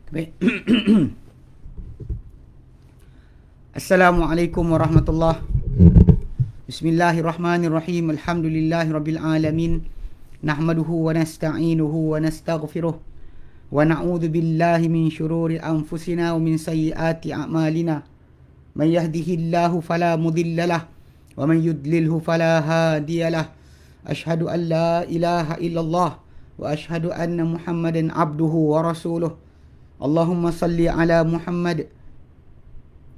Baik. Assalamualaikum warahmatullahi. Bismillahirrahmanirrahim. Alhamdulillahirabbil alamin. Nahmaduhu wa nasta'inuhu wa nastaghfiruh. Wa na'udzu billahi min shururi anfusina wa min sayyiati a'malina. Man yahdihillahu fala mudilla lahu wa man yudlilhu fala hadiya lahu. Ashhadu an la ilaha illallah wa ashhadu anna Muhammadan abduhu wa rasuluh. Allahumma salli ala Muhammad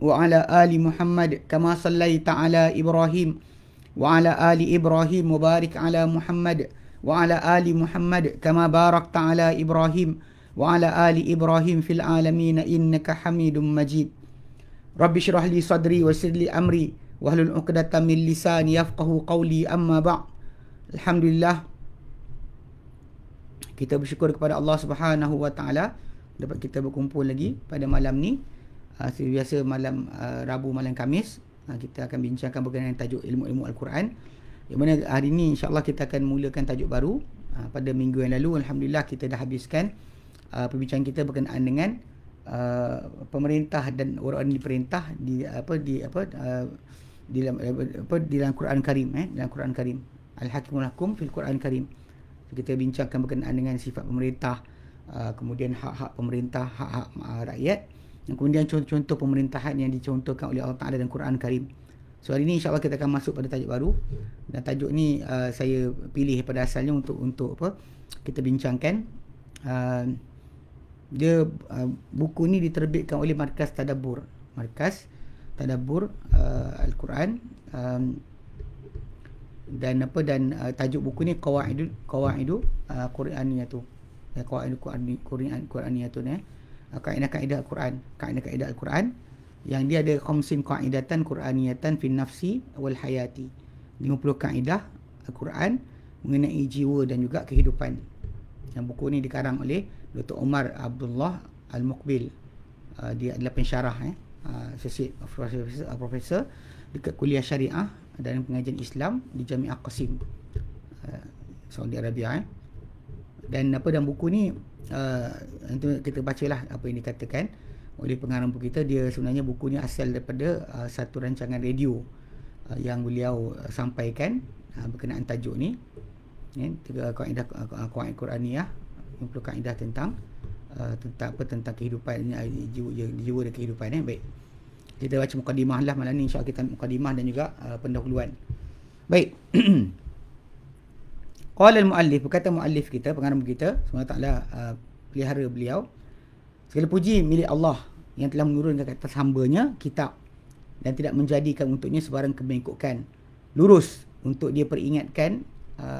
wa ala ali Muhammad kama sallaita ala Ibrahim wa ala ali Ibrahim wa barik ala Muhammad wa ala ali Muhammad kama barakta ala Ibrahim wa ala ali Ibrahim fil alamin innaka Hamidum Majid. Rabbi shrah li sadri wa yassir li amri wahlul 'uqdatam min lisani yafqahu qawli, amma ba'd. Alhamdulillah, kita bersyukur kepada Allah Subhanahu wa taala dapat kita berkumpul lagi pada malam ni. Seperti biasa malam Rabu, malam Khamis, kita akan bincangkan berkenaan tajuk ilmu-ilmu Al-Quran. Yang mana hari ni insya-Allah kita akan mulakan tajuk baru. Pada minggu yang lalu alhamdulillah kita dah habiskan perbincangan kita berkenaan dengan pemerintah dan orang-orang diperintah di dalam Quran Karim, dalam Quran Karim. Al-Hakimul Hakum fil Quran Karim. Kita bincangkan berkenaan dengan sifat pemerintah, kemudian hak-hak pemerintah, hak-hak rakyat, dan kemudian contoh-contoh pemerintahan yang dicontohkan oleh Allah Ta'ala dalam Quran Karim. So hari ni insya-Allah kita akan masuk pada tajuk baru, dan tajuk ni saya pilih pada asalnya untuk kita bincangkan. Buku ni diterbitkan oleh Markaz Tadabbur Al-Quran, dan tajuk buku ni Qawaidu Quraniyah tu. Qawaid Quraniyah tu ni, kaedah-kaedah Al-Quran, kaedah-kaedah Al-Quran yang dia ada khamsin qaidatan Quraniyatan fi nafsi wal hayati. 50 kaedah Al-Quran mengenai jiwa dan juga kehidupan. Yang buku ni dikarang oleh Dr. Umar Abdullah Al-Muqbil. Dia adalah pensyarah, profesor dekat Kuliah Syariah dan Pengajian Islam di Jami'ah Qasim, Saudi Arabia. Dan buku ni kita bacalah apa yang dikatakan oleh pengarang buku kita. Dia sebenarnya buku ni asal daripada satu rancangan radio yang beliau sampaikan berkenaan tajuk ni, kaedah Qawaid Quraniyah, 50 kaedah tentang kehidupan jiwa dan kehidupan. Baik, kita baca mukadimah lah malam ni. InsyaAllah kita mukadimah dan juga pendahuluan. Baik. Qala al-muallif, berkata muallif kita, pengarang kita, semoga Allah pelihara beliau. Segala puji milik Allah yang telah menurunkan ke atas hamba-Nya kitab dan tidak menjadikan untuknya sebarang kebengkokan, lurus untuk dia peringatkan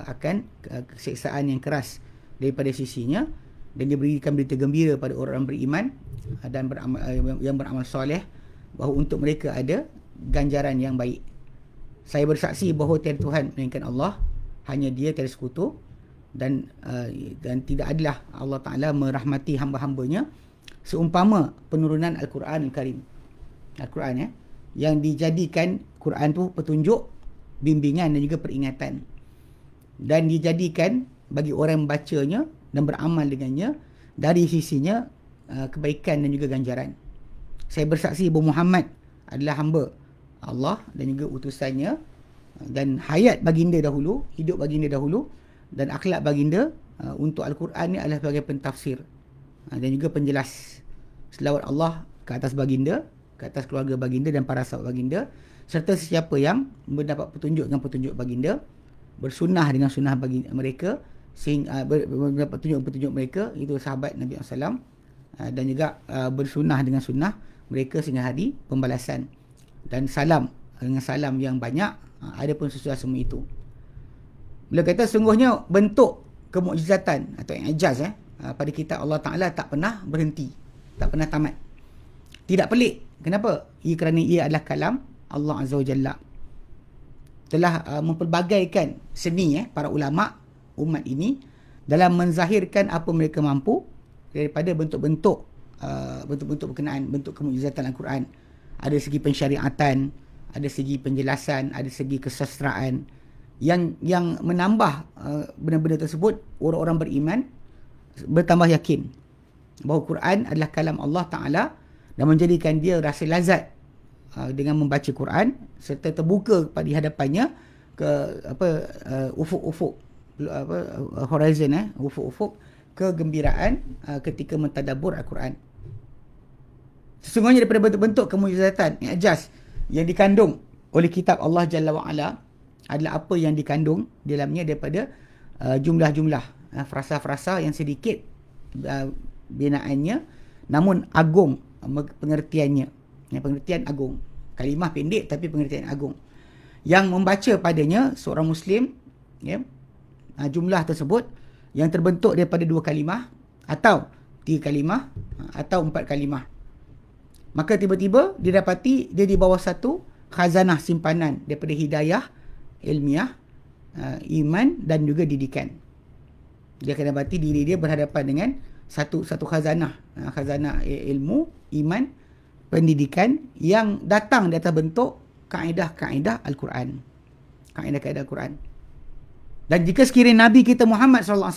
akan keseksaan yang keras daripada sisinya, dan dia berikan berita gembira pada orang beriman dan beramal, yang beramal soleh, bahawa untuk mereka ada ganjaran yang baik. Saya bersaksi bahawa tiada Tuhan melainkan Allah, hanya Dia tiada sekutu, dan tidak adalah Allah Ta'ala merahmati hamba-hambanya seumpama penurunan Al-Quran Al-Karim. Al-Quran yang dijadikan Quran tu petunjuk, bimbingan dan juga peringatan, dan dijadikan bagi orang membacanya dan beramal dengannya dari sisinya kebaikan dan juga ganjaran. Saya bersaksi bahawa Muhammad adalah hamba Allah dan juga utusannya, dan hayat baginda dahulu, hidup baginda dahulu, dan akhlak baginda untuk Al-Quran ni adalah sebagai pentafsir dan juga penjelas. Selawat Allah ke atas baginda, ke atas keluarga baginda dan para sahabat baginda, serta sesiapa yang mendapat petunjuk dengan petunjuk baginda, bersunnah dengan sunnah bagi mereka, sehingga mendapat petunjuk mereka, itu sahabat Nabi SAW, dan juga bersunnah dengan sunnah mereka sehingga hari pembalasan. Dan salam dengan salam yang banyak, ada pun sesuai semua itu. Bila kata sungguhnya bentuk kemukjizatan atau i'jaz pada kitab Allah Ta'ala tak pernah berhenti, tak pernah tamat. Tidak pelik. Kenapa? Kerana ia adalah kalam Allah Azza wa Jalla. Telah mempelbagaikan seni para ulama umat ini dalam menzahirkan apa mereka mampu daripada bentuk-bentuk berkenaan bentuk kemukjizatan Al-Quran. Ada segi pensyariatan, ada segi penjelasan, ada segi kesastraan yang menambah benda-benda tersebut orang-orang beriman bertambah yakin bahawa Quran adalah kalam Allah Ta'ala, dan menjadikan dia rasa lazat dengan membaca Quran, serta terbuka pada hadapannya ke ufuk-ufuk horizon, ufuk-ufuk kegembiraan ketika mentadabbur Al-Quran. Sesungguhnya daripada bentuk-bentuk kemujizatan i'jaz yang dikandung oleh kitab Allah Jalla wa'ala adalah apa yang dikandung dalamnya daripada jumlah-jumlah frasa-frasa yang sedikit binaannya namun agung pengertiannya. Pengertian agung. Kalimah pendek tapi pengertian agung. Yang membaca padanya seorang Muslim, jumlah tersebut yang terbentuk daripada 2 kalimah atau 3 kalimah atau 4 kalimah. Maka tiba-tiba didapati dia di bawah satu khazanah simpanan daripada hidayah, ilmiah, iman dan juga didikan. Dia akan dapati diri dia berhadapan dengan satu khazanah, khazanah ilmu, iman, pendidikan yang datang di atas bentuk kaedah-kaedah Al-Quran. Kaedah-kaedah Al-Quran. Dan jika sekiranya Nabi kita Muhammad SAW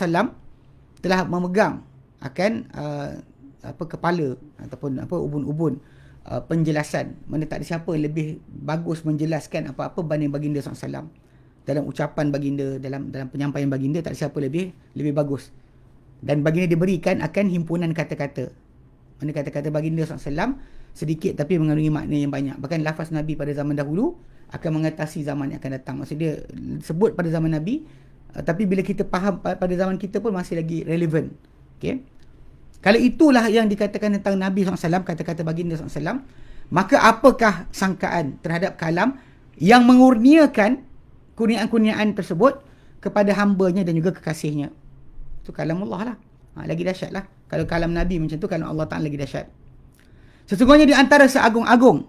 telah memegang akan kepala ataupun ubun-ubun penjelasan, mana tak ada siapa yang lebih bagus menjelaskan apa-apa banding baginda SAW. Dalam ucapan baginda, dalam penyampaian baginda, tak ada siapa lebih bagus. Dan baginda diberikan akan himpunan kata-kata. Mana kata-kata baginda SAW sedikit tapi mengandungi makna yang banyak. Bahkan lafaz Nabi pada zaman dahulu akan mengatasi zaman yang akan datang. Maksud dia sebut pada zaman Nabi, tapi bila kita faham pada zaman kita pun masih lagi relevan. Okay? Kalau itulah yang dikatakan tentang Nabi SAW, kata-kata baginda SAW, maka apakah sangkaan terhadap kalam yang mengurniakan kurniaan-kurniaan tersebut kepada hambanya dan juga kekasihnya? Itu kalam Allah lah. Lagi dahsyat lah. Kalau kalam Nabi macam tu, kalam Allah Ta'ala lagi dahsyat. Sesungguhnya di antara seagung-agung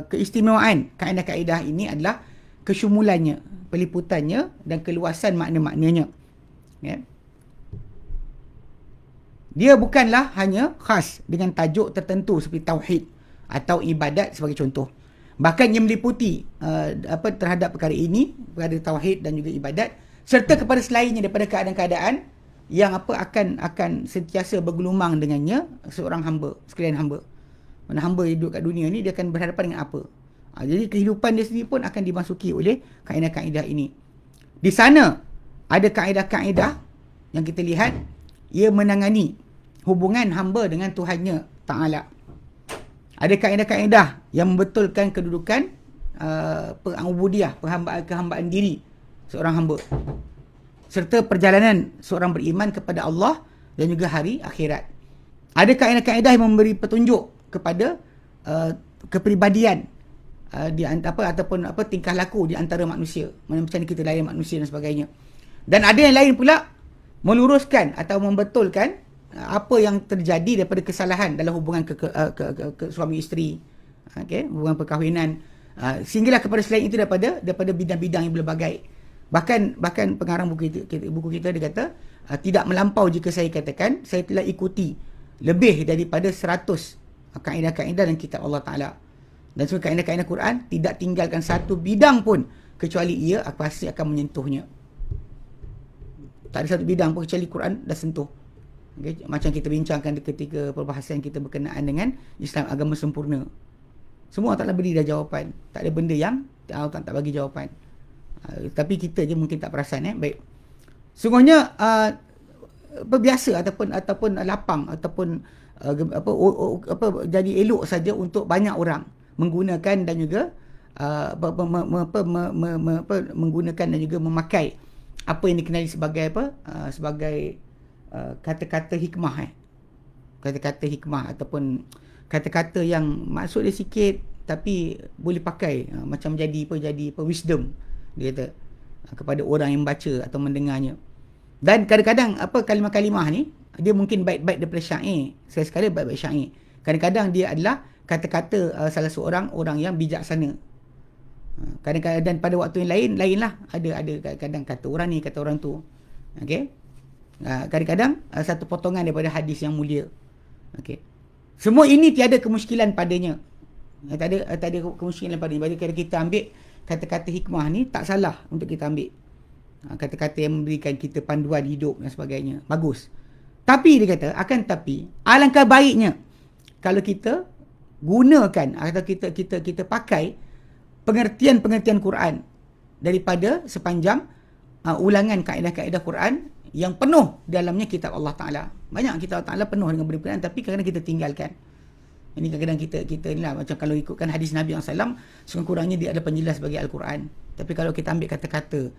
keistimewaan kaedah-kaedah ini adalah kesyumulannya, peliputannya dan keluasan makna-maknanya. Ya. Dia bukanlah hanya khas dengan tajuk tertentu seperti tauhid atau ibadat sebagai contoh. Bahkan ia meliputi terhadap perkara ini, perkara tauhid dan juga ibadat, serta kepada selainnya daripada keadaan-keadaan yang akan sentiasa bergelumang dengannya seorang hamba, sekalian hamba. Mana hamba hidup kat dunia ni, dia akan berhadapan dengan apa? Jadi kehidupan dia sendiri pun akan dimasuki oleh kaedah-kaedah ini. Di sana ada kaedah-kaedah yang kita lihat ia menangani hubungan hamba dengan Tuhannya Ta'ala. Ada kaedah-kaedah yang membetulkan kedudukan pengubudiah, kehambaan diri seorang hamba, serta perjalanan seorang beriman kepada Allah dan juga hari akhirat. Ada kaedah-kaedah yang memberi petunjuk kepada kepribadian ataupun tingkah laku di antara manusia, macam mana kita layan manusia dan sebagainya. Dan ada yang lain pula meluruskan atau membetulkan apa yang terjadi daripada kesalahan dalam hubungan ke suami isteri, hubungan perkahwinan, Sehinggalah kepada selain itu daripada bidang-bidang yang berbagai. Bahkan pengarang buku kita dia kata, tidak melampau jika saya katakan saya telah ikuti lebih daripada 100 kaedah-kaedah dan kitab Allah Ta'ala. Dan semua kaedah-kaedah Quran tidak tinggalkan satu bidang pun kecuali ia pasti akan menyentuhnya. Tak ada satu bidang pun kecuali Quran dah sentuh. Okay? Macam kita bincangkan ketika perbahasan kita berkenaan dengan Islam agama sempurna. Semua taklah beri dah jawapan. Tak ada benda yang Allah tak bagi jawapan. Tapi kita je mungkin tak perasan. Baik. Sungguhnya biasa ataupun lapang ataupun jadi elok saja untuk banyak orang menggunakan dan juga menggunakan dan juga memakai apa yang dikenali sebagai sebagai kata-kata hikmah. Kata-kata hikmah ataupun kata-kata yang maksud dia sikit tapi boleh pakai macam jadi wisdom dia kata kepada orang yang membaca atau mendengarnya. Dan kadang-kadang kalimah-kalimah ni dia mungkin baik-baik daripada syair, sekali-sekala baik-baik syair. Kadang-kadang dia adalah kata-kata salah seorang orang yang bijaksana. Kadang-kadang dan pada waktu yang lainlah ada kadang-kadang kata orang ni kata orang tu. Okey. Kadang-kadang satu potongan daripada hadis yang mulia. Okey. Semua ini tiada kemusykilan padanya. Tak ada kemusykilan padanya. Bila kita ambil kata-kata hikmah ni tak salah untuk kita ambil. Kata-kata yang memberikan kita panduan hidup dan sebagainya. Bagus. Tapi dia kata, alangkah baiknya kalau kita gunakan atau kita pakai pengertian-pengertian Quran daripada sepanjang ulangan kaedah-kaedah Quran yang penuh dalamnya kitab Allah Ta'ala. Banyak kitab Allah Ta'ala penuh dengan benda Quran tapi kadang-kadang kita tinggalkan. Ini kadang-kadang kita inilah macam kalau ikutkan hadis Nabi SAW, sekurang-kurangnya dia ada penjelas bagi Al-Quran. Tapi kalau kita ambil kata-kata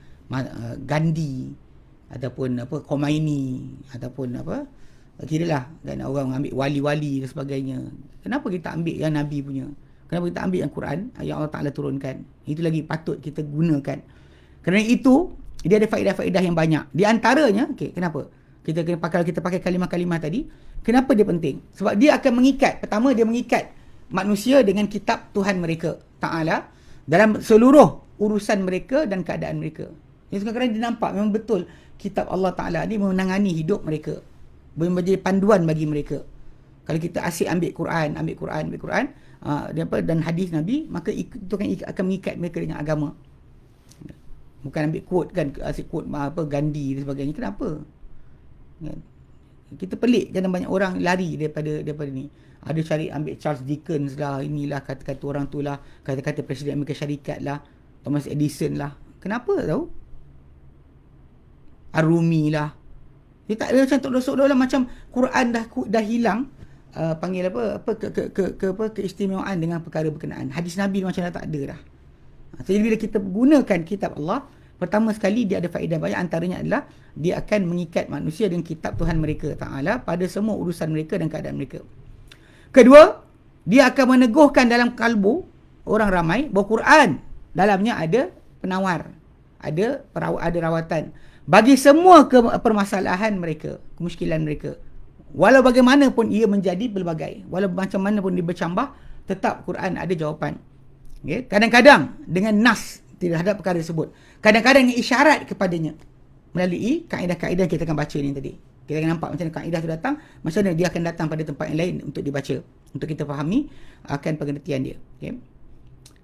Gandhi ataupun Khomeini ataupun kiralah dan orang ambil wali-wali dan sebagainya. Kenapa kita ambil yang Nabi punya? Kenapa kita ambil yang Quran yang Allah Ta'ala turunkan? Itu lagi patut kita gunakan. Kerana itu dia ada faedah-faedah yang banyak. Di antaranya, kenapa? Kalau kita pakai kalimah-kalimah tadi, kenapa dia penting? Sebab dia akan mengikat. Pertama, dia mengikat manusia dengan kitab Tuhan mereka Ta'ala dalam seluruh urusan mereka dan keadaan mereka. Yang sekarang dia nampak memang betul kitab Allah Ta'ala ni menangani hidup mereka, menjadi panduan bagi mereka. Kalau kita asyik ambil Quran dan hadis Nabi, maka itu akan mengikat mereka dengan agama. Bukan ambil quote kan, asyik quote Gandhi dan sebagainya. Kenapa? Kita pelik kadang banyak orang lari daripada ni. Ada cari ambil Charles Dickens lah, inilah kata-kata orang tu lah, kata-kata Presiden Amerika Syarikat lah, Thomas Edison lah. Kenapa tahu? Ar-Rumi lah. Dia tak ada macam seolah-olah macam Quran dah hilang panggil keistimewaan dengan perkara berkenaan. Hadis Nabi macam dah tak ada dah. Jadi bila kita gunakan kitab Allah, pertama sekali dia ada faedah banyak, antaranya adalah dia akan mengikat manusia dengan kitab Tuhan mereka Ta'ala pada semua urusan mereka dan keadaan mereka. Kedua, dia akan meneguhkan dalam kalbu orang ramai bahawa Quran dalamnya ada penawar, ada rawatan bagi semua permasalahan mereka, kemusykilan mereka. Walau bagaimanapun ia menjadi pelbagai, walau macam mana pun dia bercambah, tetap Quran ada jawapan. Okay? Kadang-kadang dengan nas terhadap perkara tersebut, kadang-kadang dengan isyarat kepadanya melalui kaedah-kaedah yang kita akan baca ni tadi. Kita akan nampak macam mana kaedah tu datang, macam mana dia akan datang pada tempat yang lain untuk dibaca, untuk kita fahami akan pengertian dia. Okay?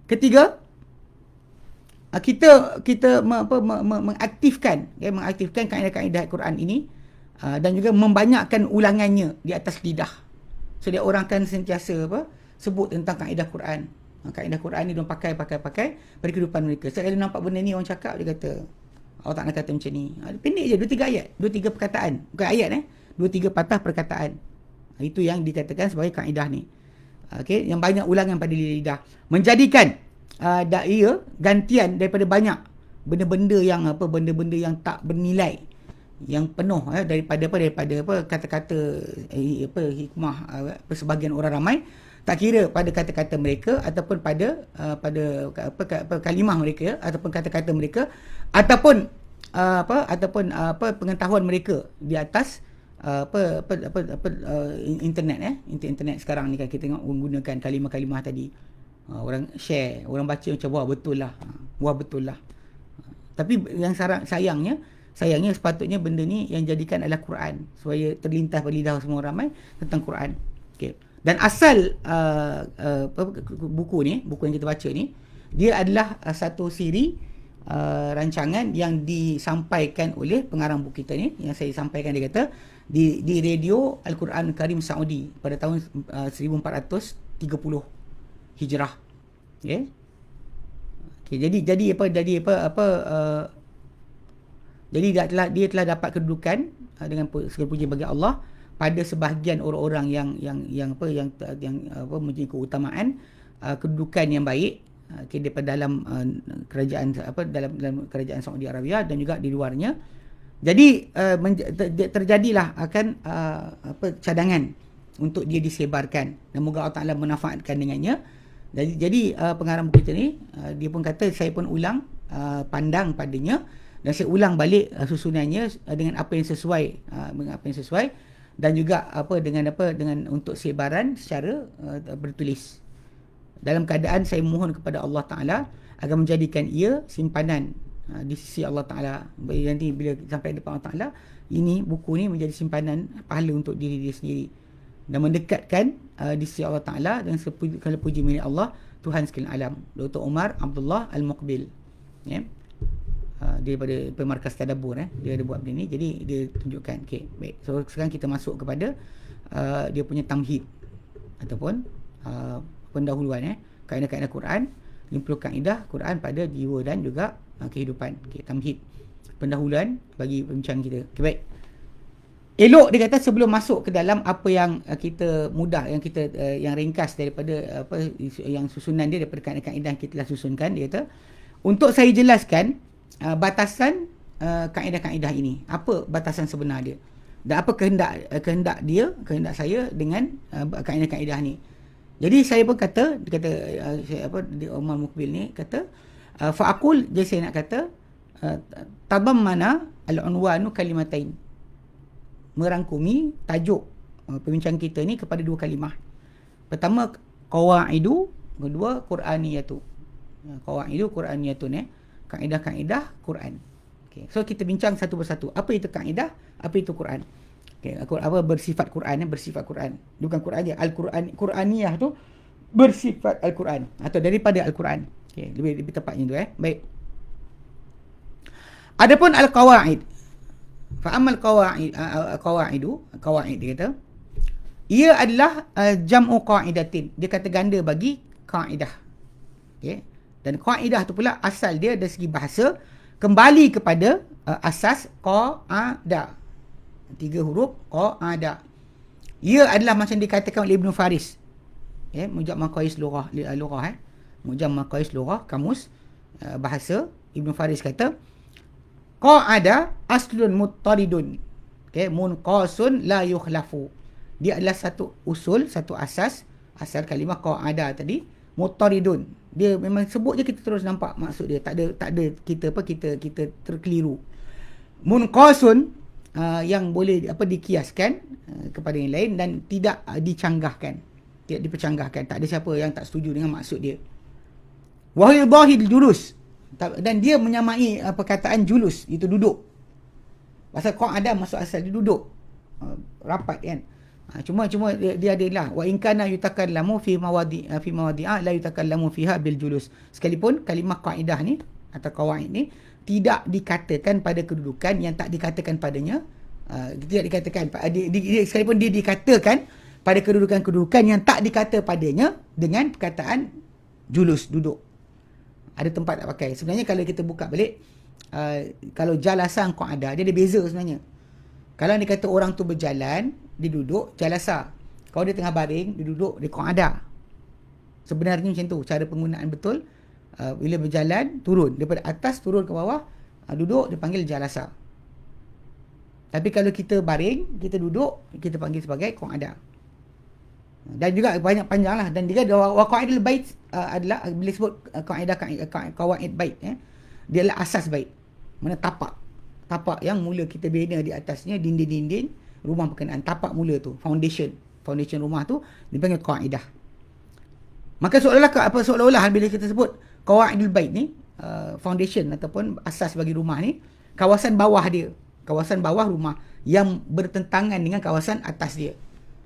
Ketiga, kita mengaktifkan kaedah-kaedah Quran ini dan juga membanyakkan ulangannya di atas lidah. So dia orang akan sentiasa sebut tentang kaedah Quran. Kaedah Quran ni dia pakai pada kehidupan mereka. Setiap kali nampak benda ni orang cakap, dia kata Allah Ta'ala kata macam ni. Pendek je, 2-3 ayat, 2-3 perkataan. Bukan ayat 2-3 patah perkataan. Itu yang dikatakan sebagai kaedah ni. Okey, yang banyak ulangan pada lidah. Menjadikan ia gantian daripada banyak benda-benda yang tak bernilai, yang penuh daripada kata-kata hikmah sebahagian orang ramai, tak kira pada kata-kata mereka ataupun pada kalimah mereka ataupun kata-kata mereka ataupun pengetahuan mereka di atas internet. Internet sekarang ni kan kita tengok menggunakan kalimah-kalimah tadi. Orang share, orang baca macam wah betul lah. Wah betul lah. Tapi yang sayangnya sepatutnya benda ni yang jadikan adalah Quran, supaya terlintas pada lidah semua ramai tentang Quran. Okey. Dan asal buku yang kita baca ni, dia adalah satu siri rancangan yang disampaikan oleh pengarang buku kita ni, yang saya sampaikan. Dia kata di radio Al-Quran Karim Saudi pada tahun 1430 Hijrah. Okey. Okay, jadi dia telah dapat kedudukan dengan segala puji bagi Allah pada sebahagian orang-orang yang mempunyai keutamaan, kedudukan yang baik, daripada dalam kerajaan dalam kerajaan Saudi Arabia dan juga di luarnya. Jadi terjadilah akan cadangan untuk dia disebarkan, dan moga Allah Taala memanfaatkan dengannya. Jadi pengarang buku kita ni, dia pun kata saya pun ulang pandang padanya, dan saya ulang balik susunannya dengan apa yang sesuai, dan juga dengan untuk sebaran secara bertulis. Dalam keadaan saya mohon kepada Allah Taala agar menjadikan ia simpanan di sisi Allah Taala. Nanti bila sampai depan Allah Taala, ini buku ni menjadi simpanan pahala untuk diri dia sendiri, dan mendekatkan di sisi Allah Ta'ala dengan segala puji milik Allah, Tuhan sekalian alam. Dr. Umar Abdullah Al-Muqbil, daripada Pemarkas Tadabbur, dia ada buat benda ni. Jadi dia tunjukkan. Okay, baik. So sekarang kita masuk kepada dia punya tamhid ataupun pendahuluan, kaedah-kaedah Quran, 50 kaedah Quran pada jiwa dan juga kehidupan. Okay, tamhid, pendahuluan bagi perbincangan kita. Okay, baik. Elok dia kata sebelum masuk ke dalam apa yang kita mudah, yang kita yang ringkas daripada yang susunan dia daripada kaedah-kaedah yang kita telah susunkan, dia kata untuk saya jelaskan batasan kaedah-kaedah ini, apa batasan sebenar dia dan apa kehendak saya dengan kaedah-kaedah ni. Jadi saya pun kata, dia Umar Muqbil ni kata fa'aqul, jadi saya nak kata tabammana al-unwanu kalimatain, merangkumi tajuk perbincangan kita ni kepada dua kalimah. Pertama qawaidu, kedua Quraniyatu. Qawaidu Quraniyatun, kaedah-kaedah Quran. Okay. So kita bincang satu persatu. Apa itu kaedah? Apa itu Quran? Okay. Apa bersifat Quran? Bersifat Quran. Bukan Quran je. Al-Quran, Quraniyah tu bersifat Al-Quran atau daripada Al-Quran. Okay. Lebih tepatnya tu. Baik. Adapun al-qawaid, fa'amal qawaid dia kata ia adalah jam'u qaidatin, dia kata ganda bagi kaedah. Okay. Dan kaedah tu pula asal dia dari segi bahasa kembali kepada asas qa'ada, 3 huruf qa'ada. Ia adalah macam dikatakan oleh Ibn Faris, Mujam Maqais Lughah, Mujam Maqais Lughah, kamus bahasa. Ibn Faris kata qa'ada aslun muttaridun, munqasun la yukhlafu. Dia adalah satu usul, satu asal kalimah qa'ada tadi, muttaridun. Dia memang sebut je kita terus nampak maksud dia, tak ada kita terkeliru. Munqasun yang boleh dikiaskan kepada yang lain dan tidak dicanggahkan, tidak dipercanggahkan. Tak ada siapa yang tak setuju dengan maksud dia. Wa hiya dhahil julus, dan dia menyamai perkataan julus, itu duduk. Pasal qa'ada masuk asal dia duduk rapat kan. Cuma dia adalah wa in kana yutakallamu fi mawadi'a la yutakallamu fiha bil julus. Sekalipun kalimah kaedah ni atau qawaid ni tidak dikatakan pada kedudukan yang tak dikatakan padanya, tidak dikatakan sekalipun dia dikatakan pada kedudukan-kedudukan yang tak dikata padanya dengan perkataan julus, duduk. Ada tempat tak pakai. Sebenarnya kalau kita buka balik, kalau jalasan qa'ada, dia ada beza sebenarnya. Kalau dia kata orang tu berjalan, dia duduk, jalasa. Kalau dia tengah baring, dia duduk, dia qa'ada. Sebenarnya macam tu cara penggunaan betul. Bila berjalan, turun daripada atas turun ke bawah, duduk, dia panggil jalasa. Tapi kalau kita baring, kita duduk, kita panggil sebagai qa'ada. Dan juga banyak panjang lah. Dan juga qawaidul bait adalah bila sebut qawaid bait, dia adalah asas bait. Mana tapak yang mula kita bina di atasnya, dinding-dinding rumah berkenaan, tapak mula tu, foundation rumah tu dipanggil qaidah. Maka seolah-olah bila kita sebut qawaidul bait ni, foundation ataupun asas bagi rumah ni, kawasan bawah dia, kawasan bawah rumah yang bertentangan dengan kawasan atas dia.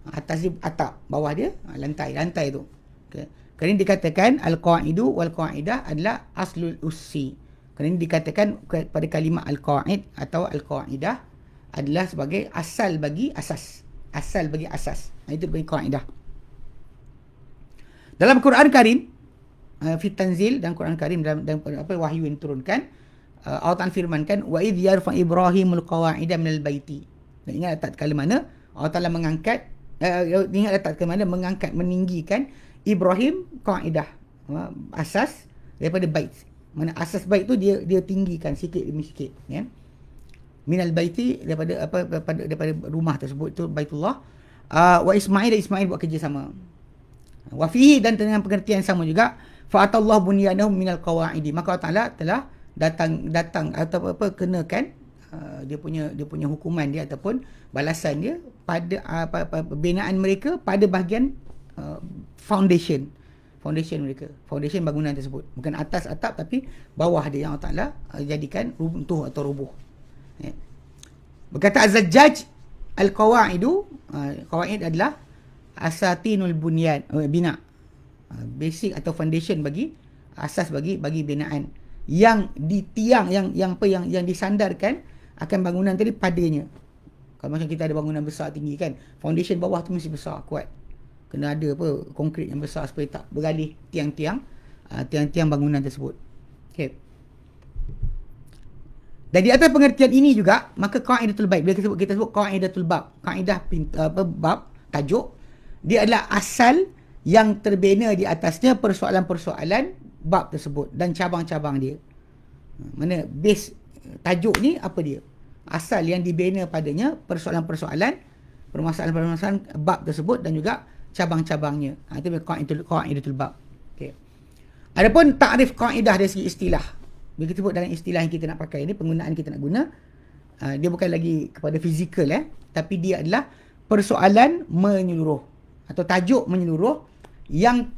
Atas dia atap, bawah dia lantai tu. Okay. Kerana dikatakan al-qaidu wal qaidah adalah aslul ussi. Kerana dikatakan pada kalimah al-qaid atau al-qaidah adalah sebagai asal bagi asas. Asal bagi asas. Itu bagi qaidah. Dalam Quran Karim, fi tanzil dan Quran Karim dalam apa wahyu yang diturunkan, Allah Ta'ala firmankan wa idh yarfa Ibrahimul qawaida minal baiti. Dan ingat tak kala mana Allah Ta'ala mengangkat meninggikan Ibrahim qaidah, asas daripada bait. Mana asas bait tu dia tinggikan sikit demi sikit, ya. Minal baiti daripada rumah tersebut, itu Baitullah. Wa Ismail dan Ismail buat kerja sama. Wa fihi, dan dengan pengertian sama juga, fa atallahu bunyanahum minal qawaidi. Maka Allah Taala telah datang atau kenakan dia punya hukuman dia ataupun balasan dia pada binaan mereka pada bahagian foundation mereka, foundation bangunan tersebut, bukan atas atap tapi bawah dia yang Allah Taala jadikan runtuh atau roboh. Ya. Berkata Az-Zajjaj, al-qawaidu, qawaid adalah asatinul bunyan, bina, basic atau foundation bagi asas bagi binaan yang ditiang, yang disandarkan akan bangunan tadi padanya. Kalau macam kita ada bangunan besar tinggi kan, foundation bawah tu mesti besar kuat, kena ada konkrit yang besar supaya tak bergalih tiang-tiang bangunan tersebut. Okey. Dan di atas pengertian ini juga, maka qaidatul bait, bila kita sebut qaidatul bab, kaedah bab, tajuk, dia adalah asal yang terbina di atasnya persoalan-persoalan bab tersebut dan cabang-cabang dia. Mana base tajuk ni apa dia? Asal yang dibina padanya persoalan-persoalan, permasalahan-permasalahan bab tersebut dan juga cabang-cabangnya. Itu qaidatul bab. Okey. Adapun takrif kaedah dari segi istilah, bila kita sebut dalam istilah yang kita nak pakai ni, penggunaan kita nak guna, dia bukan lagi kepada fizikal, tapi dia adalah persoalan menyeluruh atau tajuk menyeluruh yang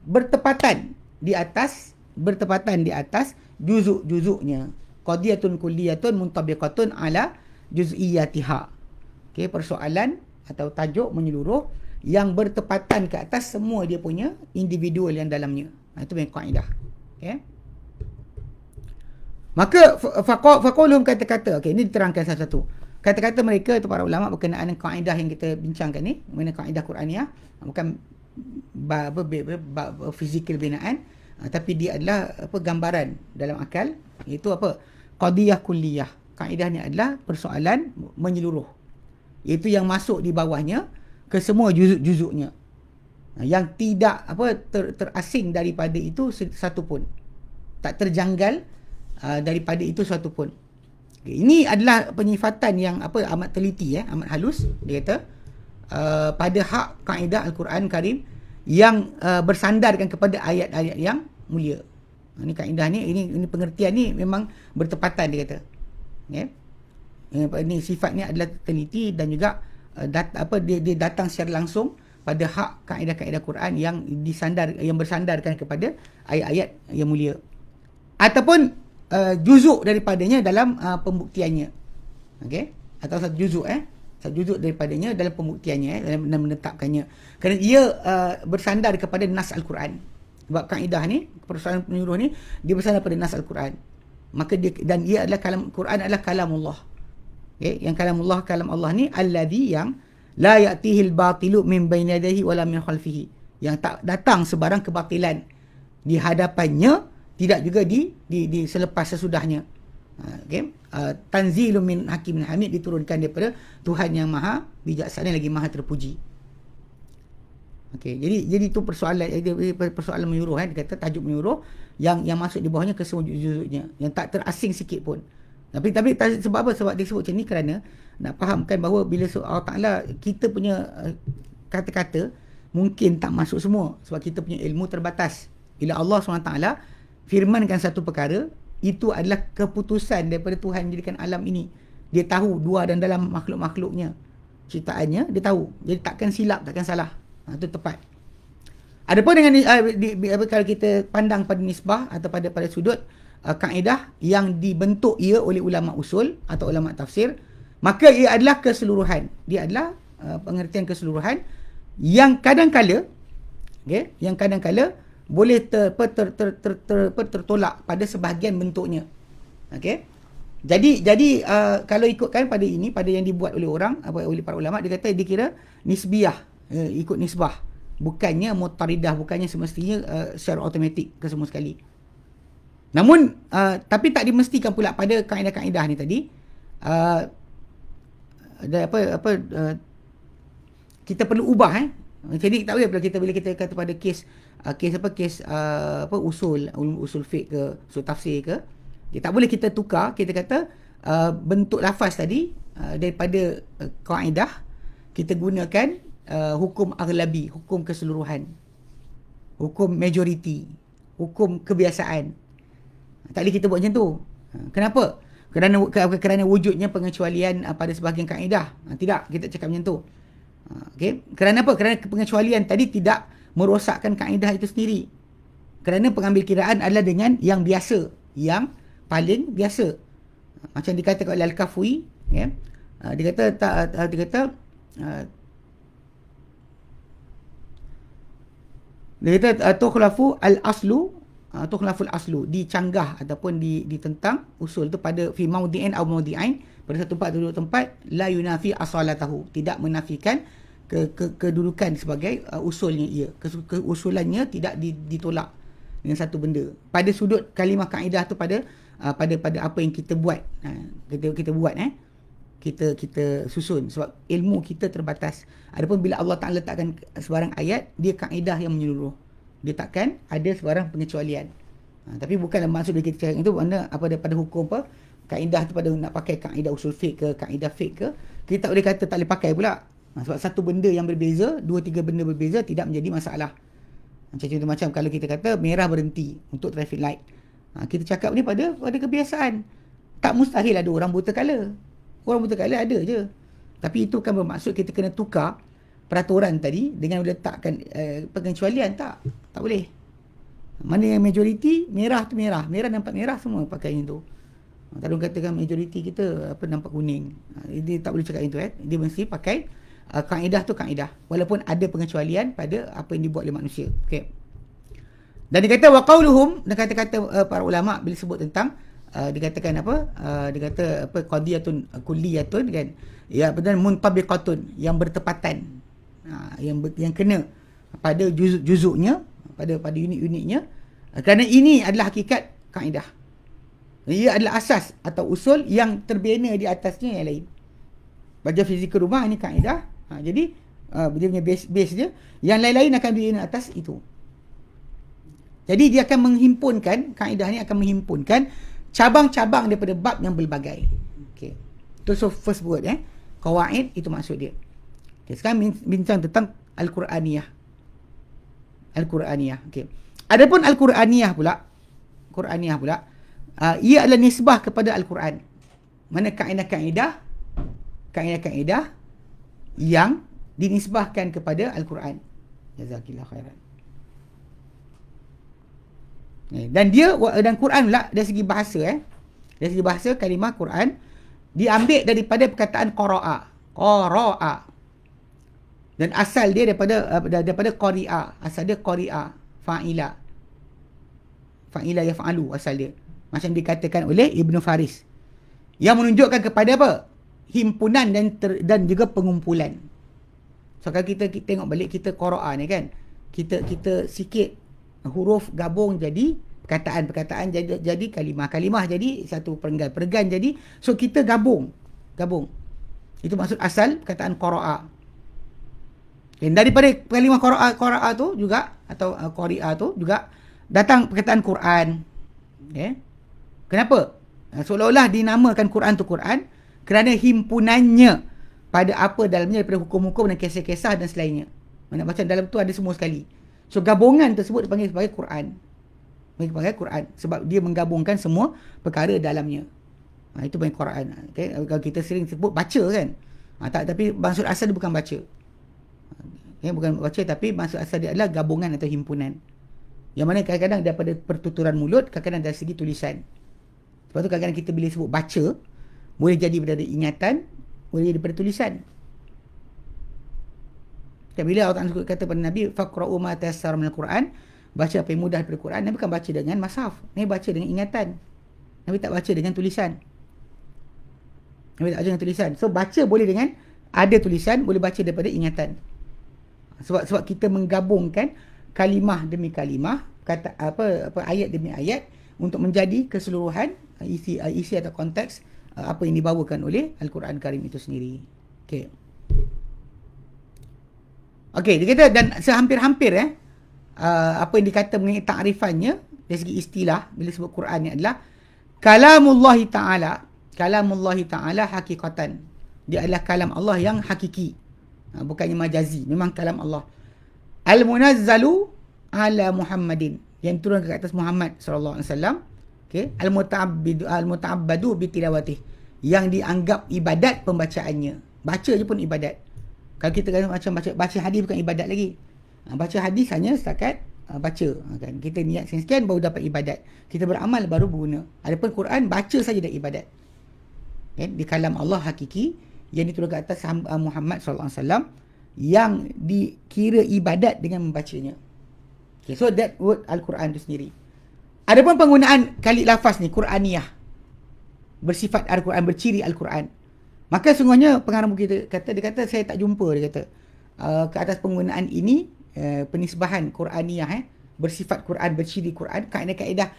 bertepatan di atas juzuk-juzuknya. Qadiyatun kulliyatun muntabiqatun ala juz'iyatiha. Okey, persoalan atau tajuk menyeluruh yang bertepatan ke atas semua dia punya individual yang dalamnya. Itu memang kaedah. Okey. Maka faqulhum, kata-kata, okey, ini diterangkan satu-satu. Kata-kata mereka itu para ulama berkenaan dengan kaedah yang kita bincangkan ni, mana kaedah Quraniah, bukan fizikal binaan, tapi dia adalah gambaran dalam akal, iaitu qadiyah kulliyah. Kaedah ni adalah persoalan menyeluruh, iaitu yang masuk di bawahnya ke semua juzuk-juzuknya, yang tidak terasing daripada itu satu pun, tak terjanggal daripada itu satu pun. Okay, ini adalah penyifatan yang amat teliti, amat halus. Dia kata pada hak kaedah Al-Quran Karim yang bersandarkan kepada ayat-ayat yang mulia. Ini kaedah ni, ini pengertian ni memang bertepatan, dia kata. Okay. Ini sifat ni adalah teliti dan juga dia datang secara langsung pada hak kaedah-kaedah Quran yang bersandarkan kepada ayat-ayat yang mulia, ataupun juzuk daripadanya dalam pembuktiannya. Okey, atau satu juzuk satu juzuk daripadanya dalam pembuktiannya, dalam menetapkannya, kerana ia bersandar kepada nas Al-Quran. Sebab kaedah ni, persoalan penyuruh ni, dia bersandar pada nas Al-Quran. Maka dan ia adalah Quran adalah kalamullah. Okey, yang kalam Allah ni alladhi, yang la ya'tihil batilu min baini yadayhi wala min khalfihi, yang tak datang sebarang kebatilan di hadapannya, tidak juga di selepas sesudahnya. Okay. Tanzilun min hakimin hamid, diturunkan daripada Tuhan yang maha bijaksana lagi maha terpuji. Okey, jadi itu persoalan menyuruh, dia kata tajuk menyuruh yang masuk di bawahnya ke semua juzuknya, yang tak terasing sikit pun. Tapi sebab apa? Sebab dia sebut macam ni kerana nak fahamkan bahawa bila Allah Ta'ala, kita punya kata-kata mungkin tak masuk semua sebab kita punya ilmu terbatas. Bila Allah SWT firmankan satu perkara, itu adalah keputusan daripada Tuhan jadikan alam ini. Dia tahu luar dan dalam makhluk-makhluknya, ciptaannya, dia tahu. Jadi takkan silap, takkan salah. Itu tepat. Adapun dengan kalau kita pandang pada nisbah atau pada sudut kaedah yang dibentuk ia oleh ulama usul atau ulama tafsir, maka ia adalah keseluruhan. Dia adalah pengertian keseluruhan yang kadang-kala boleh tertolak pada sebahagian bentuknya. Okey. Jadi kalau ikutkan pada yang dibuat oleh oleh para ulama, dia kata dikira nisbiyah, ikut nisbah, bukannya mutaridah, bukannya semestinya secara automatik ke semua sekali. Namun tapi tak dimestikan pula pada kaedah-kaedah ni tadi kita perlu ubah. Jadi tak boleh bila kita kata pada kes usul fiqh ke usul tafsir ke, tak boleh kita tukar. Kita kata bentuk lafaz tadi daripada kaedah kita gunakan hukum aghlabi, hukum keseluruhan, hukum majoriti, hukum kebiasaan. Tak boleh kita buat macam tu. Kenapa? Kerana wujudnya pengecualian pada sebahagian kaedah. Tidak, kita cakap macam tu. Okay. Kerana apa? Kerana pengecualian tadi tidak merosakkan kaedah itu sendiri. Kerana pengambil kiraan adalah dengan yang biasa, yang paling biasa. Macam dikatakan oleh Al-Kafui, dia kata tukhlafu al-aslu, tukhlaful aslu, dicanggah ataupun ditentang usul tu pada fi maudi'in aw maudi'ain, pada satu tempat atau dua tempat, la yunafi asalatahu, tidak menafikan kedudukan sebagai usulnya ia, keusulannya tidak ditolak dengan satu benda. Pada sudut kalimah kaedah tu pada apa yang kita buat, kita buat kita susun, sebab ilmu kita terbatas. Adapun bila Allah Ta'ala letakkan sebarang ayat, dia kaedah yang menyeluruh, dia takkan ada sebarang pengecualian. Tapi bukanlah maksud dia kita cakap itu mana pada hukum kaedah tu, pada nak pakai kaedah usul fiqh ke kaedah fiqh ke, kita tak boleh kata tak boleh pakai pula. Sebab satu benda yang berbeza, 2-3 benda berbeza tidak menjadi masalah. Macam kalau kita kata merah berhenti untuk traffic light, kita cakap ni pada kebiasaan. Tak mustahil ada orang buta colour. Orang buta colour ada je. Tapi itu kan bermaksud kita kena tukar peraturan tadi dengan meletakkan pengecualian. Tak boleh. Mana yang majoriti, merah tu merah, nampak merah, semua pakai yang tu. Tak katakan majoriti kita nampak kuning. Dia tak boleh cakap itu. Dia mesti pakai kaedah tu kaedah, walaupun ada pengecualian pada apa yang dibuat oleh manusia. Okey. Dan dia kata wa qauluhum, dan kata-kata para ulama bila sebut tentang dikatakan dia kata qadiyatun kulliyatun kan, ya, benar, muntabiqatun, yang bertepatan, yang kena pada juzuknya, pada unit-unitnya, kerana ini adalah hakikat kaedah. Ia adalah asas atau usul yang terbina di atasnya yang lain. Belajar fizikal rumah ni kaedah. Jadi dia punya base dia, yang lain-lain akan dibina atas itu. Jadi dia akan menghimpunkan, kaedah ni akan menghimpunkan cabang-cabang daripada bab yang berbagai. Okey. Itu first word qawaid, itu maksud dia. Okay, sekarang bincang tentang Al-Quraniyah. Okey. Adapun Al-Quraniyah pula, ia adalah nisbah kepada Al-Quran. Mana kaedah-kaedah yang dinisbahkan kepada Al-Quran. Jazakillah khairan. Dan Quran pula dari segi bahasa, dari segi bahasa, kalimah Quran diambil daripada perkataan qara'a. Dan asal dia daripada qari'a. Asal dia qari'a, fa'ila yaf'alu asal dia. Macam dikatakan oleh Ibn Faris, yang menunjukkan kepada apa? Himpunan dan juga pengumpulan. So kalau kita tengok balik, kita qara'a ni kan, kita sikit huruf gabung jadi perkataan jadi kalimah jadi satu perenggan jadi, so kita gabung. Itu maksud asal perkataan qara'a. Dan daripada kalimah qara'a tu juga, atau qari'a tu juga datang perkataan Quran. Kenapa? Seolah-olah dinamakan Quran tu Quran kerana himpunannya pada apa dalamnya, daripada hukum-hukum dan kisah-kisah dan selainnya. Macam dalam tu ada semua sekali. So gabungan tersebut dipanggil sebagai Quran. Sebab dia menggabungkan semua perkara dalamnya. Itu panggil Quran. Okay? Kalau kita sering sebut baca kan. Tapi maksud asal dia bukan baca. Bukan baca, tapi maksud asal dia adalah gabungan atau himpunan. Yang mana kadang-kadang daripada pertuturan mulut, kadang-kadang dari segi tulisan. Sebab tu kadang-kadang kita bila sebut baca, boleh jadi daripada ingatan, boleh jadi daripada tulisan. Dan bila Allah Ta'ala kata pada Nabi, faqra'u ma tayassara minal Quran, baca apa yang mudah daripada Quran. Nabi bukan baca dengan mushaf, Nabi baca dengan ingatan. Nabi tak baca dengan tulisan. Nabi tak baca dengan tulisan. So baca boleh dengan ada tulisan, boleh baca daripada ingatan. Sebab kita menggabungkan kalimah demi kalimah, kata apa ayat demi ayat untuk menjadi keseluruhan isi atau konteks apa yang dibawakan oleh Al-Quran Karim itu sendiri. Okey, dia kata dan sehampir-hampir apa yang dikata mengenai ta'rifannya dari segi istilah bila sebut Quran ni adalah kalamullahi ta'ala hakikatan. Dia adalah kalam Allah yang hakiki. Bukannya majazi, memang kalam Allah. Al-munazzalu ala Muhammadin, yang turun ke atas Muhammad sallallahu alaihi wasallam. Okey, al-muta'abbadu bi tilawatih, yang dianggap ibadat pembacaannya. Baca je pun ibadat. Kalau kita kata macam baca hadis bukan ibadat lagi. Baca hadis hanya setakat baca, kan. Kita niat sekian baru dapat ibadat. Kita beramal baru berguna. Adapun Quran baca saja dah ibadat. Kan, di kalam Allah hakiki yang diturunkan ke atas Muhammad sallallahu alaihi wasallam, yang dikira ibadat dengan membacanya. Okay, so that word Al-Quran itu sendiri. Adapun penggunaan kali lafaz ni Quraniyah, bersifat Al-Quran, berciri Al-Quran, maka sungguhnya pengarang buku dia kata saya tak jumpa, dia kata ke atas penggunaan ini penisbahan Quraniyah, bersifat Quran, berciri Quran, kaedah-kaedah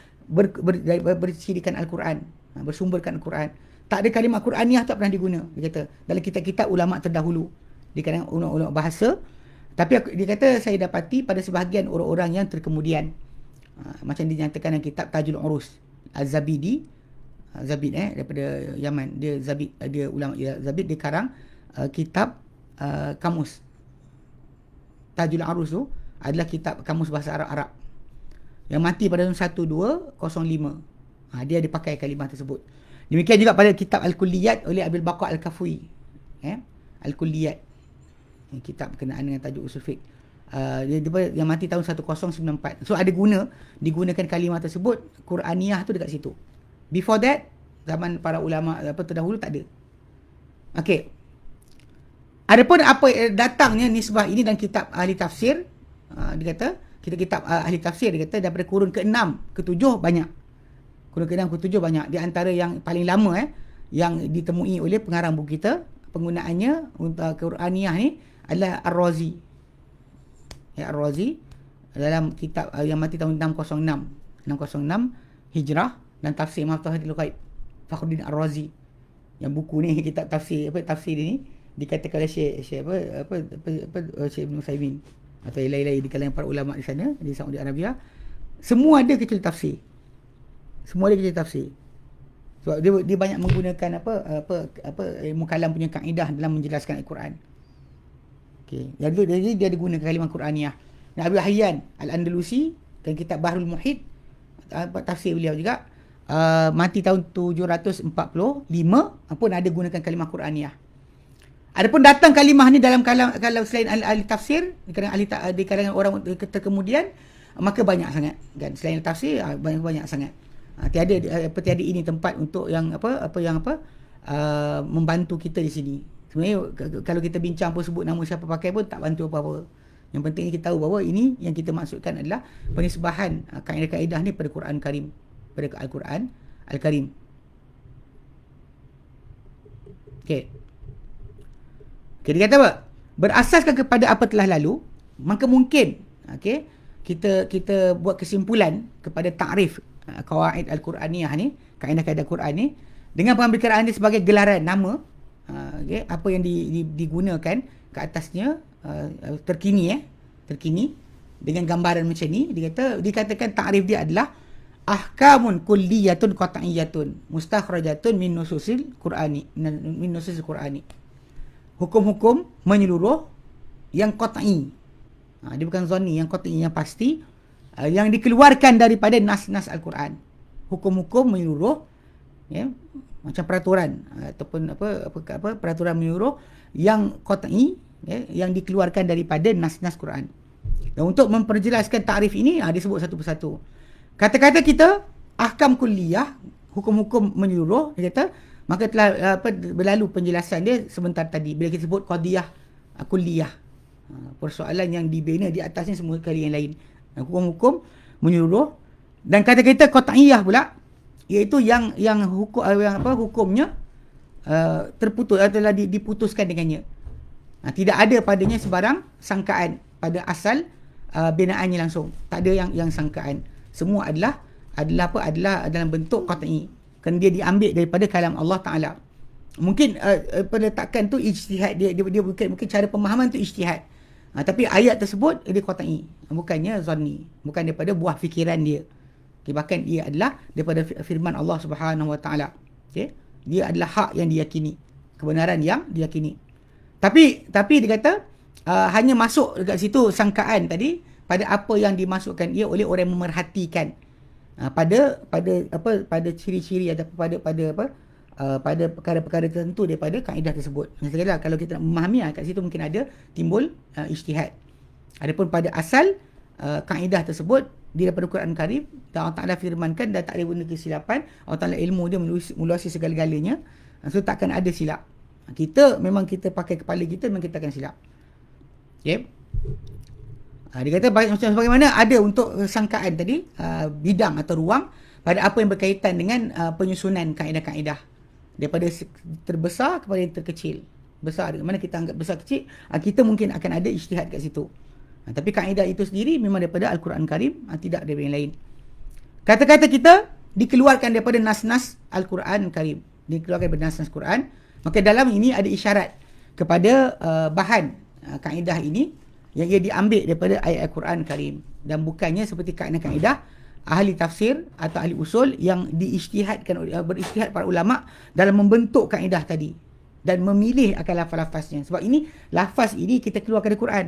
bercirikan Al-Quran, bersumberkan Al-Quran. Tak ada kalimah Quraniyah tak pernah diguna, dia kata, dalam kitab-kitab ulama terdahulu di kalangan ulama bahasa. Tapi dia kata saya dapati pada sebahagian orang-orang yang terkemudian, macam dinyatakan dalam kitab Tajul Urus Az-Zabidi, Zabid daripada Yaman, dia Zabid, dia ulama Zabid, dia karang kitab kamus. Tajul Urus tu adalah kitab kamus bahasa Arab yang mati pada tahun 1205. Dia dipakai kalimah tersebut. Demikian juga pada kitab Al-Kulliyat oleh Abil Baqa Al-Kafui, Al-Kulliyat, kitab berkenaan dengan tajuk usul fiqh, yang mati tahun 1094. So ada digunakan kalimah tersebut, Quraniyah tu dekat situ. Before that, zaman para ulama terdahulu tak ada. Okey. Adapun apa datangnya nisbah ini dalam kitab ahli tafsir, dia kata kitab ahli tafsir, dia kata daripada kurun ke-6 ke-7 banyak. Kurun ke-6 ke-7 banyak. Di antara yang paling lama yang ditemui oleh pengarang buku kita, penggunaannya untuk Quraniyah ni adalah Ar-Razi. Ar-Razi dalam kitab yang mati tahun 606 Hijrah, dan tafsir Maftuhatul Ghaib, Fakhruddin Ar-Razi. Yang buku ni, kitab tafsir tafsir ni dikatakan oleh Syekh Ibn Utsaimin atau lain-lain di kalangan para ulama di sana di Saudi Arabia, semua ada kecuali tafsir. Sebab dia banyak menggunakan ilmu kalam punya kaedah dalam menjelaskan Al-Quran. Okey, jadi dia guna kalimah Quraniyah. Dan Abu Hayyan Al-Andalusi dan kitab Bahrul Muhit, tafsir beliau juga, mati tahun 745, pun ada gunakan kalimah Quraniyah. Adapun datang kalimah ni dalam kalau selain ahli tafsir, di kalangan orang terkemudian, maka banyak sangat, kan. Selain tafsir banyak sangat. Tiada ini tempat untuk yang membantu kita di sini. Sebenarnya kalau kita bincang pun sebut nama siapa pakai pun tak bantu apa-apa. Yang penting kita tahu bahawa ini yang kita maksudkan adalah penisbahan kaedah-kaedah ni pada Quran Karim, pada Al-Quran Al-Karim. Okey, dia kata apa? Berasaskan kepada apa telah lalu, maka mungkin kita buat kesimpulan kepada takrif Qawaid Al-Quraniyah ni, kaedah-kaedah Quran ni, dengan pengambilan dia sebagai gelaran nama, apa yang digunakan ke atasnya, terkini dengan gambaran macam ni. Dikatakan takrif dia adalah ahkamun kulliyatun qat'iyyatun mustakhrajatun min nususil Qur'ani, hukum-hukum menyeluruh yang qat'i. Dia bukan zanni, yang qat'i, yang pasti, yang dikeluarkan daripada nas-nas Al-Quran. Hukum-hukum menyeluruh, macam peraturan ataupun peraturan menyeluruh yang qat'i, yang dikeluarkan daripada nas-nas Quran. Dan untuk memperjelaskan takrif ini, dia sebut satu persatu. Kata-kata kita ahkam kulliyah, hukum-hukum menyeluruh, dia kata, maka telah berlalu penjelasan dia sebentar tadi bila kita sebut qadiyah kulliyah. Persoalan yang dibina di atasnya semua kali yang lain. Hukum-hukum menyeluruh. Dan kata-kata qat'iyah pula, iaitu yang hukumnya terputus atau diputuskan dengannya. Tidak ada padanya sebarang sangkaan pada asal binaannya langsung. Tak ada yang sangkaan. Semua adalah dalam bentuk qat'i. Kerana dia diambil daripada kalam Allah Taala. Mungkin penetakan tu ijtihad dia mungkin cara pemahaman tu ijtihad. Tapi ayat tersebut dia qat'i, bukannya zanni, bukan daripada buah fikiran dia. Bahkan ia adalah daripada firman Allah Subhanahu Wa Taala. Dia adalah hak yang diyakini, kebenaran yang diyakini. Tapi dia kata hanya masuk dekat situ sangkaan tadi pada apa yang dimasukkan ia oleh orang yang memerhatikan pada ciri-ciri atau pada perkara-perkara tertentu daripada kaedah tersebut. Maksudnya kalau kita nak memahami kat situ mungkin ada timbul ijtihad. Adapun pada asal kaedah tersebut daripada Quran Karim, dan Allah Ta'ala firmankan dan tak ada benda kesilapan. Allah Ta'ala ilmu dia meluasi segala-galanya, so takkan ada silap. Kita pakai kepala kita, memang kita akan silap. Dia kata macam sebagaimana ada untuk sangkaan tadi, bidang atau ruang pada apa yang berkaitan dengan penyusunan kaedah-kaedah daripada terbesar kepada yang terkecil. Besar, mana kita anggap besar kecil, kita mungkin akan ada ijtihad kat situ. Tapi kaedah itu sendiri memang daripada Al-Quran Karim, tidak daripada yang lain. Kata-kata kita dikeluarkan daripada nas-nas Al-Quran Karim, dikeluarkan daripada nas-nas Quran. Maka dalam ini ada isyarat kepada bahan kaedah ini yang ia diambil daripada ayat Al-Quran Karim, dan bukannya seperti kaedah-kaedah ahli tafsir atau ahli usul yang berijtihad para ulama dalam membentuk kaedah tadi dan memilih akan lafaz-lafaznya. Sebab ini lafaz ini kita keluarkan dari Quran.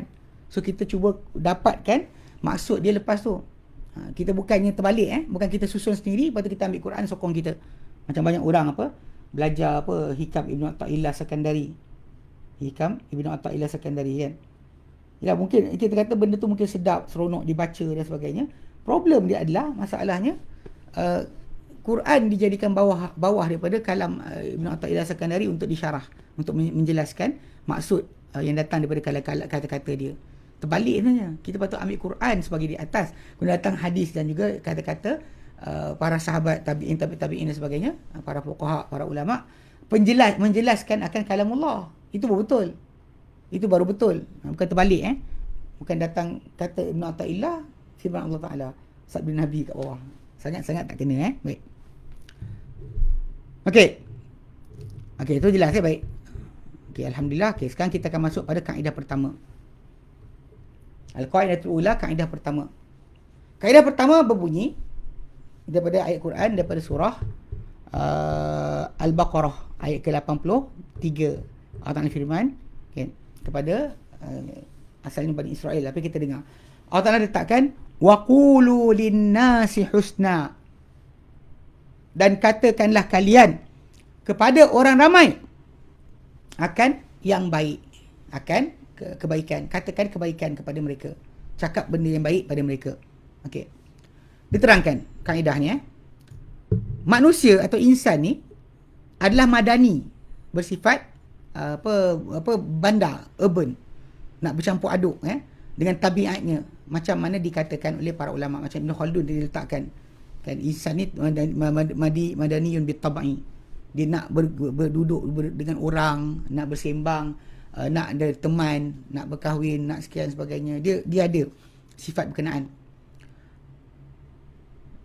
So kita cuba dapatkan maksud dia lepas tu. Kita bukannya terbalik, bukan kita susun sendiri lepas tu kita ambil Quran sokong kita. Macam banyak orang belajar Hikam Ibn Athaillah Sekandari. Hikam Ibn Athaillah Sekandari kan. Ya, mungkin kita kata benda tu mungkin sedap, seronok dibaca dan sebagainya. Problem dia adalah, masalahnya Quran dijadikan bawah daripada kalam Ibn Athaillah Sekandari untuk disyarah, untuk menjelaskan maksud yang datang daripada kata-kata dia. Terbalik sebenarnya. Kita patut ambil Quran sebagai di atas, kemudian datang hadis dan juga kata-kata para sahabat, tabi'in dan sebagainya, para fuqaha, para ulama, menjelaskan akan kalamullah. Itu baru betul. Itu baru betul. Bukan terbalik. Bukan datang kata Ibn Athaillah, firman Allah Ta'ala, sabda Nabi kat bawah. Sangat-sangat tak kena. Baik. Okey, itu jelas baik. Okey, alhamdulillah. Okey, sekarang kita akan masuk pada kaedah pertama. Al-Qaidatul Ula, kaedah pertama. Kaedah pertama berbunyi daripada ayat Quran, daripada surah Al-Baqarah ayat ke-83. Allah Ta'ala firman kepada asalnya Bani Israel, tapi kita dengar Allah Ta'ala letakkan waqulu linnasi husna, dan katakanlah kalian kepada orang ramai akan yang baik, akan kebaikan. Katakan kebaikan kepada mereka, cakap benda yang baik pada mereka. Okey, diterangkan kaedahnya. Manusia atau insan ni adalah madani, bersifat bandar, urban, nak bercampur aduk dengan tabiatnya, macam mana dikatakan oleh para ulama. Macam Ibn Khaldun dia letakkan kan, insan ni madaniyun bitab'i, dia nak berduduk dengan orang, nak bersembang, nak ada teman, nak berkahwin, nak sekian sebagainya. Dia ada sifat berkenaan.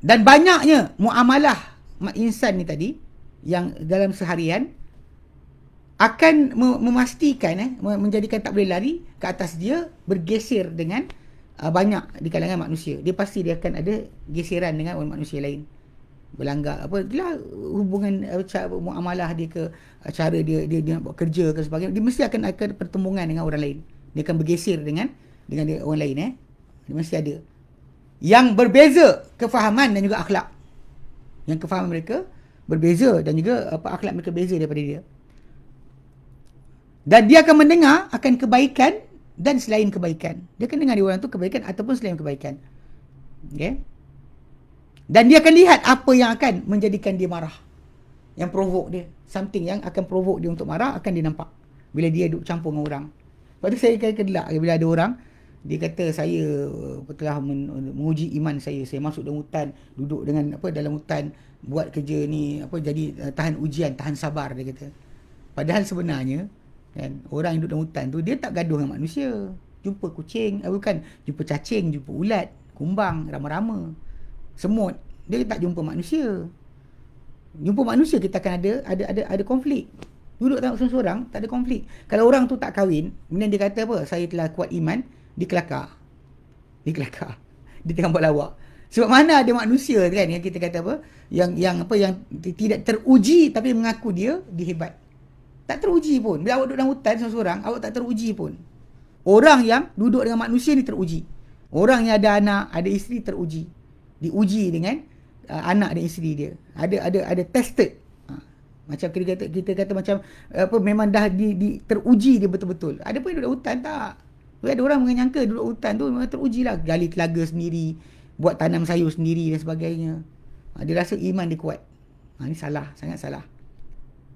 Dan banyaknya muamalah insan ni tadi yang dalam seharian akan memastikan menjadikan tak boleh lari ke atas dia bergeser dengan banyak di kalangan manusia. Dia pasti dia akan ada geseran dengan orang manusia lain, berlanggar hubungan muamalah dia ke cara dia nak buat kerja ke sebagainya. Dia mesti akan pertemuan dengan orang lain. Dia akan bergeser dengan orang lain. Dia mesti ada yang berbeza kefahaman dan juga akhlak. Yang kefahaman mereka berbeza dan juga akhlak mereka berbeza daripada dia. Dan dia akan mendengar akan kebaikan dan selain kebaikan. Dia akan dengar di orang tu kebaikan ataupun selain kebaikan. Okay? Dan dia akan lihat apa yang akan menjadikan dia marah. Yang provoke dia. Something yang akan provoke dia untuk marah akan dia nampak. Bila dia duduk campur dengan orang. Lepas tu saya kelak bila ada orang, dia kata saya telah menguji iman saya. Saya masuk dalam hutan, duduk dengan dalam hutan, buat kerja ni, jadi tahan ujian, tahan sabar, dia kata. Padahal sebenarnya, kan, orang yang duduk dalam hutan tu, dia tak gaduh dengan manusia. Jumpa kucing, jumpa cacing, jumpa ulat, kumbang, rama-rama, semut. Dia tak jumpa manusia. Jumpa manusia kita akan ada konflik. Duduk seorang-seorang tak ada konflik. Kalau orang tu tak kahwin, kemudian dia kata apa? Saya telah kuat iman, dia kelakar. Dia tengah buat lawak. Sebab mana ada manusia kan yang kita kata apa? Yang tidak teruji tapi mengaku dia hebat. Tak teruji pun. Bila awak duduk dalam hutan seorang-seorang, awak tak teruji pun. Orang yang duduk dengan manusia ni teruji. Orang yang ada anak, ada isteri teruji. Diuji dengan anak dan isteri dia. Ada tested. Macam kita kata macam memang dah teruji dia betul-betul. Ada pun duduk hutan tak. Ada orang menyangka duduk hutan tu memang teruji lah. Gali telaga sendiri, buat tanam sayur sendiri dan sebagainya. Dia rasa iman dia kuat. Ini salah, sangat salah.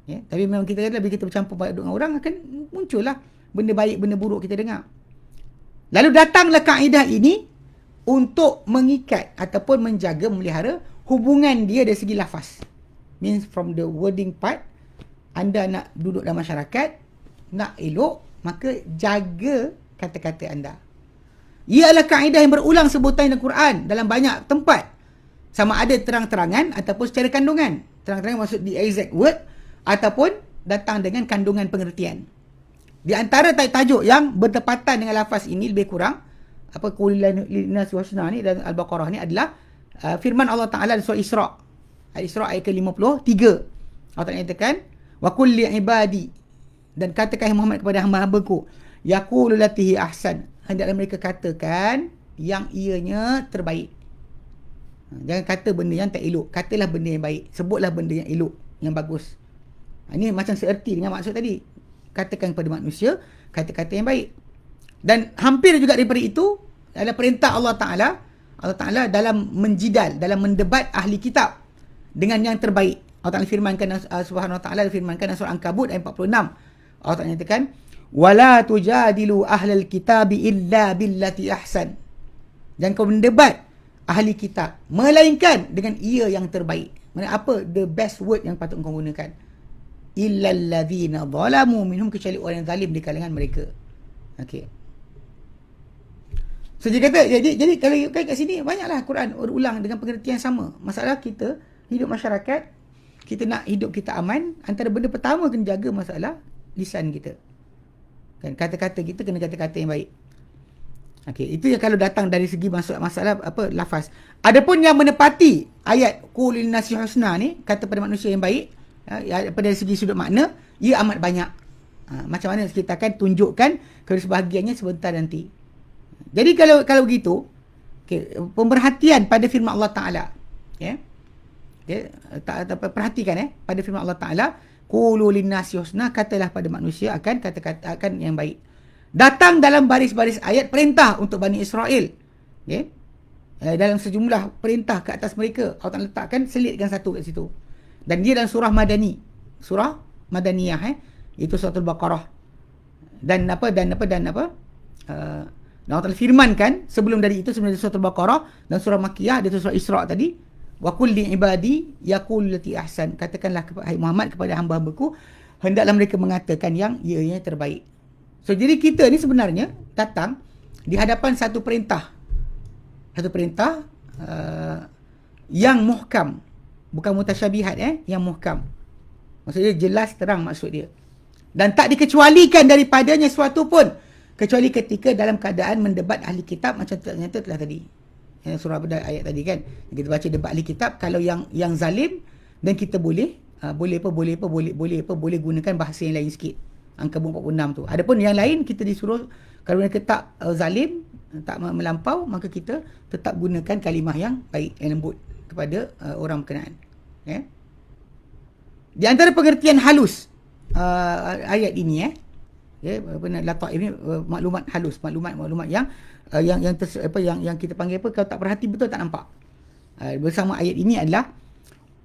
Ya? Tapi memang kita kata bila kita bercampur banyak dengan orang akan muncullah benda baik, benda buruk kita dengar. Lalu datanglah kaedah ini untuk mengikat ataupun menjaga, memelihara hubungan dia dari segi lafaz. Means from the wording part, anda nak duduk dalam masyarakat, nak elok, maka jaga kata-kata anda. Ia adalah kaedah yang berulang sebutan dalam Quran dalam banyak tempat. Sama ada terang-terangan ataupun secara kandungan. Terang-terangan maksud the exact word ataupun datang dengan kandungan pengertian. Di antara tajuk yang bertepatan dengan lafaz ini lebih kurang, qul linnasi husna ni dan Al-Baqarah ni adalah firman Allah Ta'ala di surah Isra. Al-Isra ayat ke-53. Allah Ta'ala nyatakan, wa qul li ibadi, dan katakan Muhammad kepada hamba-hambaku, yaqulu latihi ahsan, hendaklah mereka katakan yang ianya terbaik. Jangan kata benda yang tak elok, katalah benda yang baik, sebutlah benda yang elok, yang bagus. Ini macam seerti dengan maksud tadi. Katakan kepada manusia kata-kata yang baik. Dan hampir juga daripada itu adalah perintah Allah Ta'ala dalam menjidal, dalam mendebat ahli kitab dengan yang terbaik. Allah Ta'ala firmankan, Subhanahu Wa Ta'ala firmankan dalam surah Ankabut ayat 46. Allah Ta'ala nyatakan, wala tujadilu ahlal kitabi illa billati ahsan. Jangan kau mendebat ahli kitab melainkan dengan ia yang terbaik. Maksudnya apa the best word yang patut kau gunakan? Illal ladzina zalamu minhum, kecuali orang yang zalim di kalangan mereka. Okey. So dia kata, jadi kalau kat sini banyaklah Quran berulang dengan pengertian sama. Masalah kita hidup masyarakat, kita nak hidup kita aman, antara benda pertama kena jaga masalah lisan kita. Kan, kata-kata kita kena kata-kata yang baik. Okey, itu yang kalau datang dari segi masalah lafaz. Adapun yang menepati ayat qul linnasi husna ni, kata pada manusia yang baik, pada segi sudut makna, ia amat banyak. Macam mana kita akan tunjukkan sebahagiannya sebentar nanti. Jadi kalau begitu, pemerhatian pada firman Allah Ta'ala, perhatikan pada firman Allah Ta'ala, qulu linnasi husna, katalah pada manusia akan kata-kata akan yang baik. Datang dalam baris-baris ayat perintah untuk Bani Israel. Dalam sejumlah perintah ke atas mereka, Allah Ta'ala letakkan, selitkan satu kat situ. Dan dia dalam surah Madani. Surah Madaniyah, itu surah Al-Baqarah. Dan Allah Ta'ala firmankan sebelum dari surah Al-Baqarah dan surah Makkiyah, dia surah Isra tadi, wa qul li ibadi yaqulu lati ahsan, katakanlah kepada Muhammad kepada hamba-hambaku, hendaklah mereka mengatakan yang ianya terbaik. So jadi kita ni sebenarnya datang di hadapan satu perintah yang muhkam, bukan mutasyabihat, yang muhkam. Maksudnya jelas terang maksud dia. Dan tak dikecualikan daripadanya sesuatu pun, kecuali ketika dalam keadaan mendebat ahli kitab macam ternyata telah tadi. Surah ayat tadi kan. Kita baca debat ahli kitab, kalau yang zalim, dan kita boleh gunakan bahasa yang lain sikit. Ankabut 46 tu. Adapun yang lain kita disuruh, kalau mereka tak zalim, tak melampau, maka kita tetap gunakan kalimah yang baik, yang lembut kepada orang berkenaan. Di antara pengertian halus ayat ini, Lataif ni maklumat halus, maklumat yang yang kita panggil apa, kalau tak perhati betul tak nampak. Bersama ayat ini adalah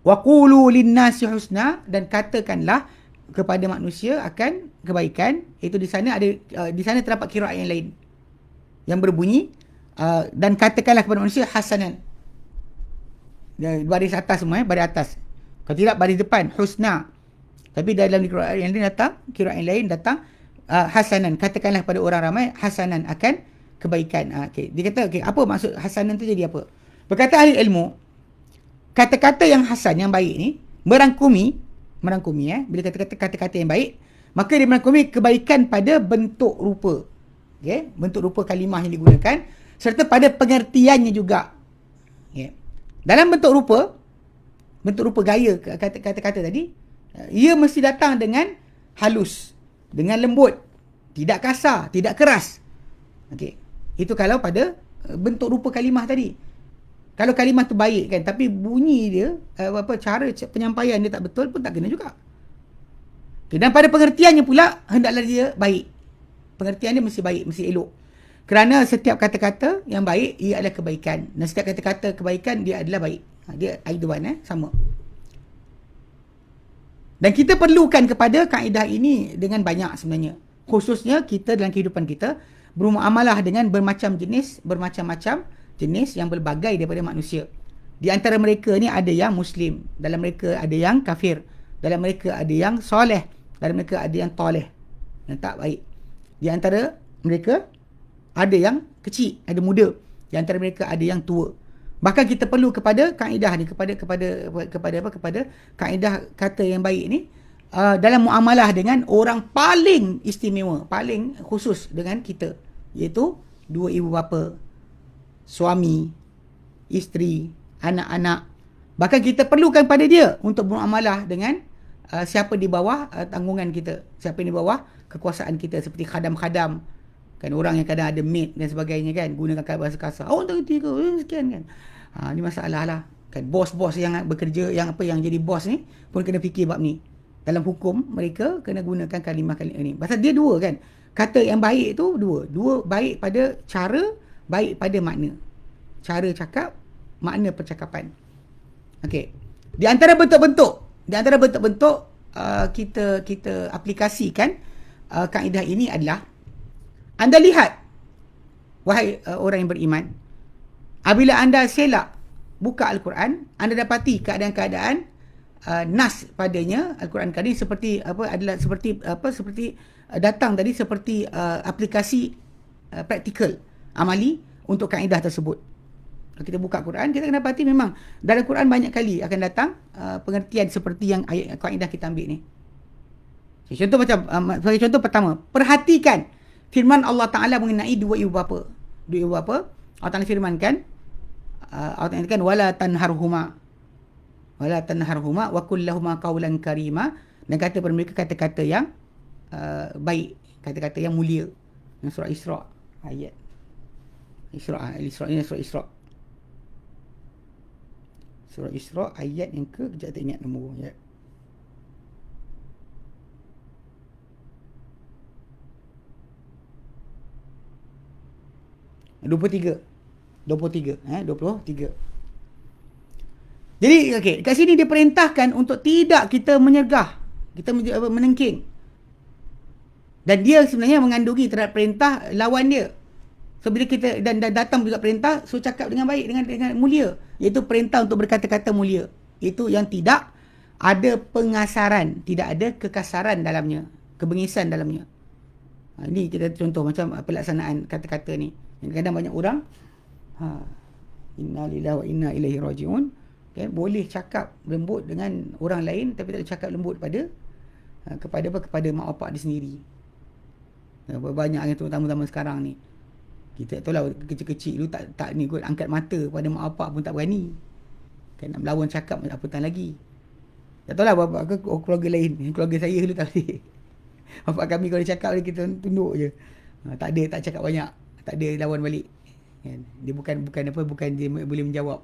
waqulu linnasi husna, dan katakanlah kepada manusia akan kebaikan. Itu di sana ada, di sana terdapat qiraat yang lain yang berbunyi dan katakanlah kepada manusia hasanan. Baris atas semua, baris atas. Kalau tidak baris depan husna. Tapi dalam qiraat yang lain datang, qiraat yang lain datang hasanan, katakanlah kepada orang ramai hasanan, akan kebaikan. Okey, dia kata okey, apa maksud hasanan tu jadi apa? Berkata ahli ilmu, kata-kata yang hasan, yang baik ni merangkumi bila kata-kata yang baik, maka dia merangkumi kebaikan pada bentuk rupa. Okey, bentuk rupa kalimah yang digunakan serta pada pengertiannya juga. Okey. Dalam bentuk rupa gaya kata-kata tadi, ia mesti datang dengan halus, dengan lembut, tidak kasar, tidak keras. Okey. Itu kalau pada bentuk rupa kalimah tadi. Kalau kalimah tu baik kan, tapi bunyi dia cara penyampaian dia tak betul pun tak kena juga. Okay, dan pada pengertiannya pula hendaklah dia baik. Pengertian dia mesti baik, mesti elok. Kerana setiap kata-kata yang baik ia adalah kebaikan, dan setiap kata-kata kebaikan dia adalah baik. Dia aiduan sama. Dan kita perlukan kepada kaedah ini dengan banyak sebenarnya. Khususnya kita dalam kehidupan kita bermuamalah dengan bermacam-macam jenis yang berbagai daripada manusia. Di antara mereka ni ada yang Muslim, dalam mereka ada yang kafir, dalam mereka ada yang soleh, dalam mereka ada yang toleh, yang tak baik. Di antara mereka ada yang kecil, ada muda. Di antara mereka ada yang tua. Bahkan kita perlu kepada kaedah ni, kepada kaedah kata yang baik ni dalam muamalah dengan orang paling istimewa, paling khusus dengan kita, iaitu dua ibu bapa, suami, isteri, anak-anak. Bahkan kita perlukan pada dia untuk bermuamalah dengan siapa di bawah tanggungan kita, siapa di bawah kekuasaan kita, seperti khadam-khadam. Kan orang yang kadang ada maid dan sebagainya kan, gunakan bahasa kasar. Awak tak kerti ke? Sekian kan. Ni masalah lah. Kan bos-bos yang bekerja, yang jadi bos ni pun kena fikir bab ni. Dalam hukum mereka kena gunakan kalimah-kalimah ni. Pasal dia dua kan. Kata yang baik tu dua. Dua baik pada cara, baik pada makna. Cara cakap, makna percakapan. Okey. Di antara bentuk-bentuk kita aplikasikan kaedah ini adalah, anda lihat, wahai orang yang beriman, apabila anda selak buka Al-Quran, anda dapati keadaan-keadaan nas padanya Al-Quran Karim seperti datang tadi seperti aplikasi praktikal amali untuk kaedah tersebut. Kalau kita buka Quran, kita akan dapati memang dalam Quran banyak kali akan datang pengertian seperti yang ayat kaedah kita ambil ni. Contoh sebagai contoh pertama, perhatikan firman Allah Ta'ala mengenai dua ibu bapa. Dua ibu bapa, Allah Ta'ala firmankan, Allah Ta'ala katakan, wala tanharhuma wa qul lahuma qawlan karima, dan kata kepada mereka kata-kata yang baik, kata-kata yang mulia. Dalam surah Isra, ayat Isra ini surah Isra. Surah Isra ayat yang kejap tak ingat nombor ya. Dua puluh tiga. Jadi okey, kat sini dia perintahkan untuk tidak kita menyergah, kita menengking. Dan dia sebenarnya mengandungi terhadap perintah lawan dia. So bila kita dan datang juga perintah, so cakap dengan baik, dengan mulia, iaitu perintah untuk berkata-kata mulia. Itu yang tidak ada pengasaran, tidak ada kekasaran dalamnya, kebengisan dalamnya. Ini kita contoh macam pelaksanaan kata-kata ni. Kadang-kadang banyak orang inna lillahi wa inna ilaihi rajiun, okay, boleh cakap lembut dengan orang lain tapi tak cakap lembut kepada mak bapak dia sendiri. Banyak yang terutama sekarang ni. Kita tahu lah kecil-kecil dulu tak ni kot, angkat mata pada mak bapak pun tak berani. Kan nak melawan cakap apatah lagi. Tak tahu lah bapak ke keluarga lain. Keluarga saya dulu tak boleh. Bapak kami kalau dia cakap kita tunduk je. Tak cakap banyak. Tak ada lawan balik. Dia bukan dia boleh menjawab.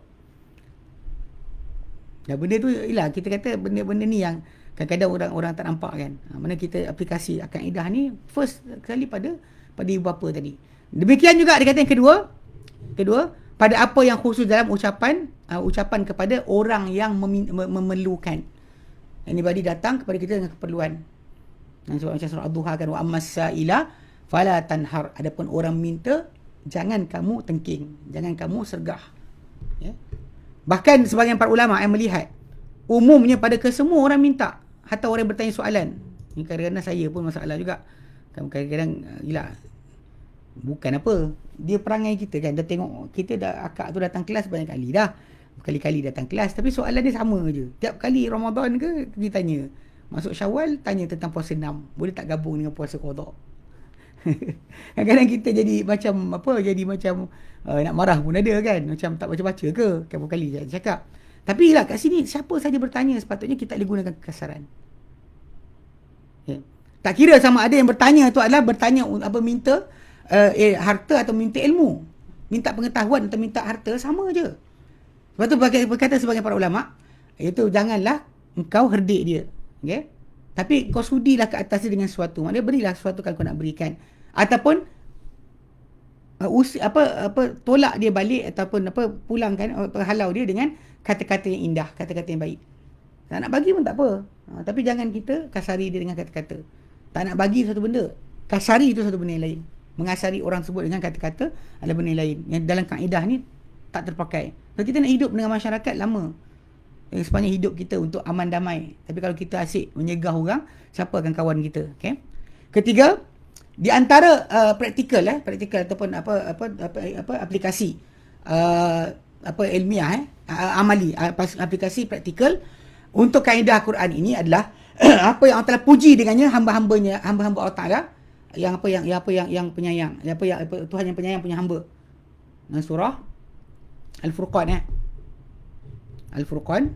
Dan benda tu ialah kita kata benda-benda ni yang Kadang-kadang orang-orang tak nampak kan. Mana kita aplikasi kaedah ni first kali pada ibu bapa tadi. Demikian juga dia kata yang kedua, pada apa yang khusus dalam ucapan kepada orang yang memerlukan. Anybody datang kepada kita dengan keperluan. Dan sebab macam surah Ad-Duha kan, wa ammas sa'ila fala tanhar. Adapun orang minta, jangan kamu tengking, jangan kamu sergah. Ya. Bahkan sebagian para ulama yang melihat umumnya pada kesemua orang minta, hatta orang yang bertanya soalan. Ni kadang-kadang saya pun masalah juga. Kadang-kadang gila. Bukan apa, dia perangai kita kan. Dah tengok kita akak tu datang kelas banyak kali dah. Berkali-kali datang kelas, tapi soalan dia sama je. Tiap kali Ramadan ke dia tanya. Masuk Syawal tanya tentang puasa 6. Boleh tak gabung dengan puasa qada? Kadang-kadang kita jadi macam nak marah pun ada kan. Macam tak baca-baca ke? Berapa kali saya cakap. Tapi lah kat sini siapa saja bertanya, sepatutnya kita tak boleh gunakan kekasaran. Ya. Tak kira sama ada yang bertanya tu adalah bertanya minta harta atau minta ilmu. Minta pengetahuan atau minta harta, sama je. Sebab tu berkata sebagai para ulama, iaitu janganlah engkau herdik dia. Okay? Tapi kau sudilah ke atas dia dengan sesuatu. Maknanya berilah sesuatu kalau kau nak berikan. Ataupun tolak dia balik ataupun pulangkan, halau dia dengan kata-kata yang indah, kata-kata yang baik. Tak nak bagi pun tak apa. Tapi jangan kita kasari dia dengan kata-kata. Tak nak bagi satu benda, kasari itu satu benda yang lain. Mengasari orang sebut dengan kata-kata adalah benda yang lain. Yang dalam kaedah ni tak terpakai. Kalau kita nak hidup dengan masyarakat lama, sepanjang hidup kita untuk aman damai. Tapi kalau kita asyik menyegah orang, siapa akan kawan kita? Okay? Ketiga, di antara praktikal ataupun aplikasi ilmiah amali, aplikasi praktikal untuk kaedah Quran ini adalah apa yang Allah Taala puji dengannya hamba-hamba Allah Taala yang penyayang, Tuhan yang penyayang punya hamba. Dalam surah Al-Furqan Al-Furqan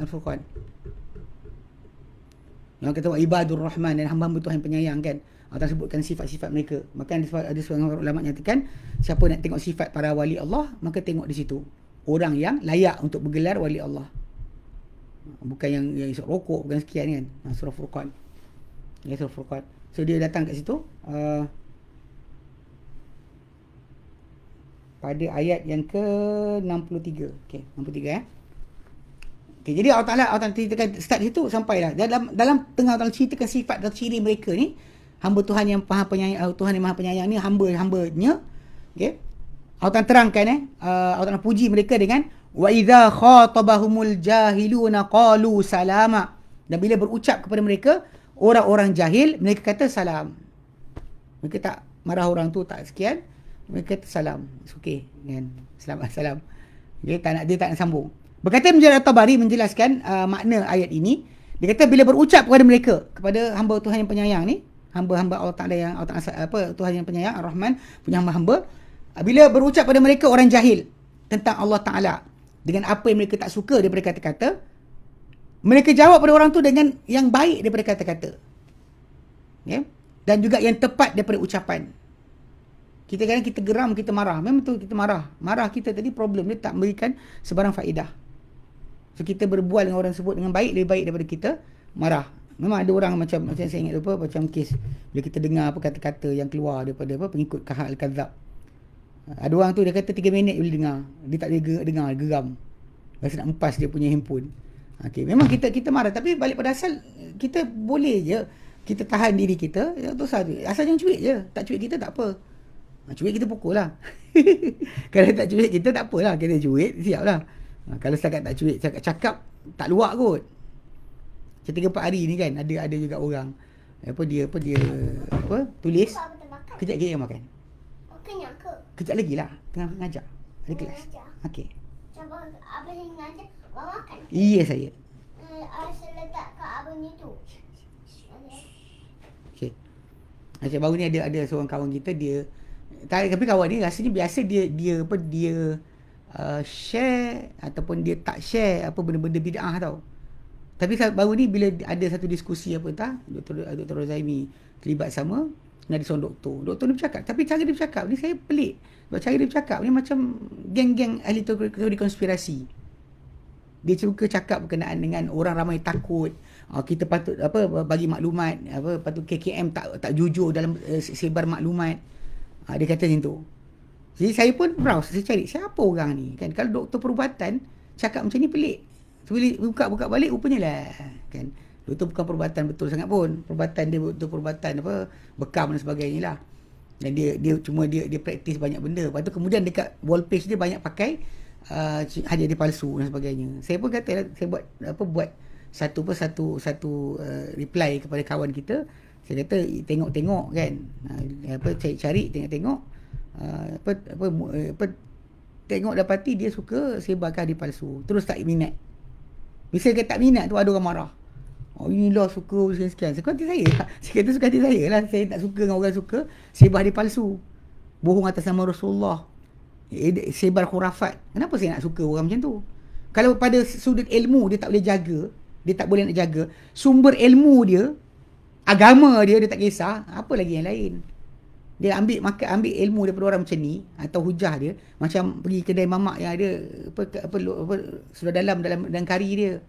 Al-Furqan. Yang kata ibadur rahman, dan hamba-hamba Tuhan penyayang kan. Allah sebutkan sifat-sifat mereka. Maka ada seorang ulama nyatakan, siapa nak tengok sifat para wali Allah, maka tengok di situ. Orang yang layak untuk bergelar wali Allah. Bukan yang isap rokok, bukan sekian kan. Surah Furqan. Ya, surah Furqan. So dia datang kat situ pada ayat yang ke-63. Okey, 63 Okay, jadi Allah Ta'ala ceritakan start situ sampailah. Dalam tengah Allah ceritakan sifat dan ciri mereka ni, hamba Tuhan yang Maha Penyayang, Tuhan yang Maha Penyayang ni, hamba-hambanya. Okey. Allah Ta'ala terangkan Allah Ta'ala puji mereka dengan wa idza khatabahumul jahiluna qalu salama. Dan bila berucap kepada mereka orang-orang jahil, mereka kata salam. Mereka tak marah orang tu, tak sekian. Mereka kata salam. Okey kan. Selamat salam. Dia tak nak sambung. Berkata Mujaddid At-Tabari menjelaskan makna ayat ini. Dia kata bila berucap kepada mereka, kepada hamba Tuhan yang penyayang ni, hamba-hamba Allah Ta'ala yang Tuhan yang penyayang, Ar-Rahman, punya hamba-hamba, bila berucap pada mereka orang jahil tentang Allah Ta'ala dengan apa yang mereka tak suka daripada kata-kata, mereka jawab pada orang tu dengan yang baik daripada kata-kata. Okay? Dan juga yang tepat daripada ucapan. Kita kadang kita geram, kita marah. Memang betul kita marah. Marah kita tadi problem dia tak memberikan sebarang faedah. So kita berbual dengan orang sebut dengan baik, lebih baik daripada kita marah. Memang ada orang macam saya ingat macam kes bila kita dengar kata-kata yang keluar daripada pengikut Kahal Al-Kadzab. Ada orang tu dia kata 3 minit boleh dengar. Dia tak boleh dengar, geram. Rasa nak empas dia punya handphone. Okey, memang kita marah, tapi balik pada asal kita boleh je kita tahan diri kita. Tu asal jangan cuit je. Tak cuit kita tak apa. Cuit kita pukul lah. Kalau tak cuit kita tak apalah. Kita cuit siap lah. Kalau setakat tak cuit cakap tak luak kot. Macam 3-4 hari ni kan ada juga orang dia tulis kejap makan. Kenyang ke? Kejap lagi lah tengah mengajar ada kelas. Okey. Cuba abang yang ngajar bawa makan. Iya saya. Saya letak kat abang itu. Okey. Macam baru ni ada seorang kawan kita dia tapi kawan ni rasanya biasa dia share ataupun dia tak share apa benda-benda bid'ah tau. Tapi baru ni bila ada satu diskusi Dr. Rozaimi terlibat sama dengan ada seorang doktor ni bercakap, tapi cara dia bercakap ni saya pelik. Sebab cara dia bercakap ni macam geng-geng ahli teori konspirasi. Dia suka cakap berkenaan dengan orang ramai takut. Kita patut bagi maklumat, patut KKM tak jujur dalam sebar maklumat. Dia kata macam tu. Jadi saya pun browse, saya cari siapa orang ni kan. Kalau doktor perubatan cakap macam ni pelik. Bila buka balik rupanya lah kan. Doktor bukan perubatan betul sangat pun. Perubatan dia betul perubatan bekam dan sebagainya lah. Dan dia cuma dia praktis banyak benda. Lepas tu kemudian dekat wall page dia banyak pakai hadiah palsu dan sebagainya. Saya pun kata saya buat satu reply kepada kawan kita. Saya kata tengok-tengok kan. Cari tengok-tengok. Tengok dapati dia suka sebarkan hadiah palsu. Terus tak minat. Bila saya kata tak minat tu ada orang marah. Inilah suka sekian-sekian. Suka hati saya. Saya kata suka hati saya lah. Saya tak suka dengan orang suka sebar hadiah palsu. Bohong atas nama Rasulullah. Sebar khurafat. Kenapa saya nak suka orang macam tu? Kalau pada sudut ilmu dia tak boleh jaga, dia tak boleh nak jaga sumber ilmu dia, agama dia tak kisah, apa lagi yang lain? Dia ambil ilmu daripada orang macam ni atau hujah dia, macam pergi kedai mamak yang ada sudah dalam kari dia.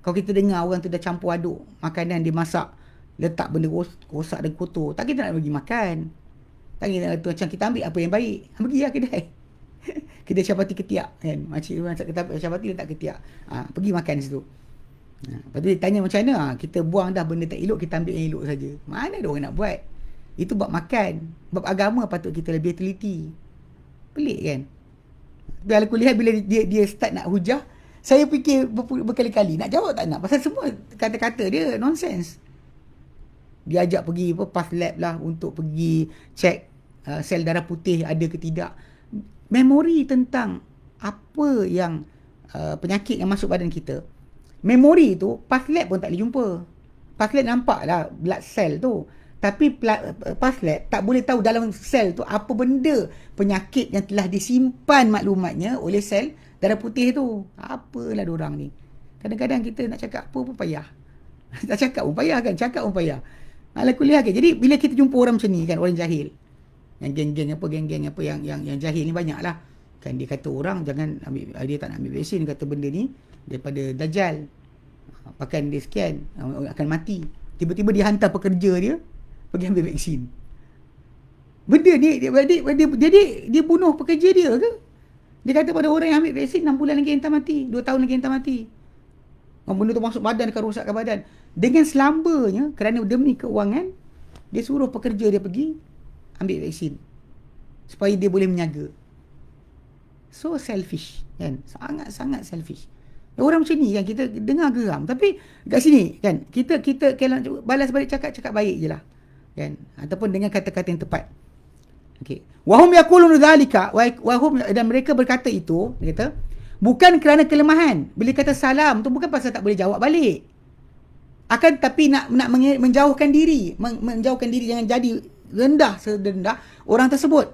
Kalau kita dengar orang tu dah campur aduk makanan dia masak, letak benda rosak dan kotor, tak kita nak bagi makan. Tak kita nak macam kita ambil apa yang baik, pergilah kedai. Kedai Syafati Ketiak kan. Makcik kata Syafati letak ketiak. Pergi makan di situ. Lepas tu dia tanya macam mana? Kita buang dah benda tak elok, kita ambil yang elok saja. Mana ada orang nak buat? Itu bab makan. Bab agama patut kita lebih teliti. Pelik kan? Tapi aku lihat bila dia start nak hujah, saya fikir berkali-kali nak jawab tak nak. Pasal semua kata-kata dia nonsense. Dia ajak pergi path lab lah untuk pergi check sel darah putih ada ke tidak. Memori tentang apa yang penyakit yang masuk badan kita, memori tu path lab pun tak boleh jumpa. Path lab nampak lah blood cell tu, tapi path lab tak boleh tahu dalam sel tu apa benda penyakit yang telah disimpan maklumatnya oleh sel darah putih tu. Apalah diorang ni. Kadang-kadang kita nak cakap apa pun payah. Tak cakap pun payah kan, cakap pun payah. Alah kuliah kan. Jadi bila kita jumpa orang macam ni kan, orang jahil, yang geng-geng apa yang jahil ni banyak lah kan. Dia kata orang jangan ambil, dia tak nak ambil vaksin, dia kata benda ni daripada Dajjal, pakai dia sekian akan mati. Tiba-tiba dia hantar pekerja dia pergi ambil vaksin. Benda ni dia bunuh pekerja dia ke? Dia kata pada orang yang ambil vaksin 6 bulan lagi entah mati, 2 tahun lagi entah mati. Benda tu masuk badan akan rosakkan badan. Dengan selambanya kerana demi keuangan dia suruh pekerja dia pergi ambil vaksin supaya dia boleh menyaga. So selfish kan, sangat-sangat selfish. Orang macam ni kan kita dengar geram, tapi kat sini kan kita kalau balas balik cakap baik je lah kan, ataupun dengan kata-kata yang tepat. Okey, wahum yaqulun dzalika wahum, dan mereka berkata itu, dia kata bukan kerana kelemahan. Bila kata salam tu bukan pasal tak boleh jawab balik, akan tapi nak menjauhkan diri, menjauhkan diri jangan jadi rendah serendah orang tersebut.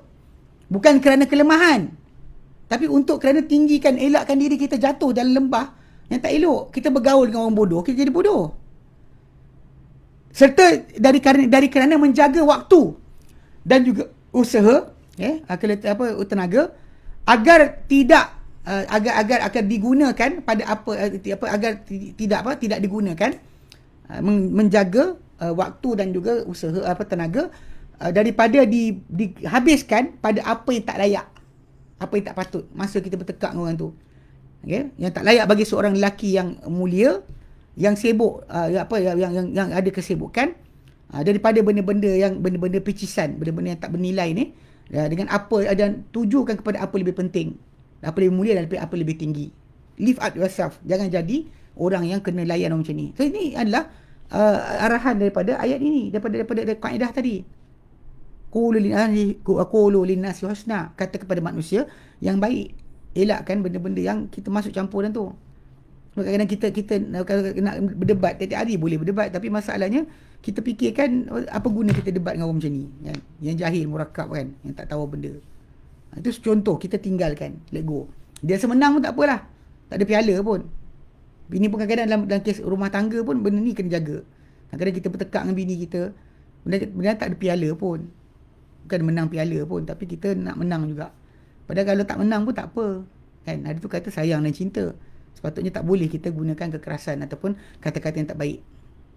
Bukan kerana kelemahan, tapi untuk kerana tinggikan, elakkan diri kita jatuh dalam lembah yang tak elok. Kita bergaul dengan orang bodoh, kita jadi bodoh. Serta dari kerana menjaga waktu dan juga usaha, tenaga agar tidak agar akan digunakan pada tidak digunakan, menjaga waktu dan juga usaha tenaga daripada dihabiskan pada apa yang tak layak, apa yang tak patut. Masa kita bertekak dengan orang tu, okay? Yang tak layak bagi seorang lelaki yang mulia, yang sibuk, yang ada kesibukan, daripada benda-benda picisan, benda-benda yang tak bernilai ni, dengan apa, dan tujukan kepada apa lebih penting, apa lebih mulia dan apa lebih tinggi. Live up yourself. Jangan jadi orang yang kena layan orang macam ni. So ini adalah arahan daripada ayat ini, daripada kaedah tadi. Qulu linnasi husna, kata kepada manusia yang baik. Elakkan benda-benda yang kita masuk campur dan tu. Kadang-kadang kita nak berdebat, tiap-tiap hari boleh berdebat, tapi masalahnya kita fikirkan apa guna kita debat dengan orang macam ni kan? Yang jahil, murakab kan, yang tak tahu benda. Itu contoh, kita tinggalkan, let go. Dia semenang pun tak apalah, tak ada piala pun. Bini pun kadang-kadang dalam kes rumah tangga pun benda ni kena jaga. Kadang-kadang kita bertekak dengan bini kita, benda tak ada piala pun. Bukan menang piala pun, tapi kita nak menang juga. Padahal kalau tak menang pun tak apa kan. Ada tu kata sayang dan cinta. Sebab sepatutnya tak boleh kita gunakan kekerasan ataupun kata-kata yang tak baik.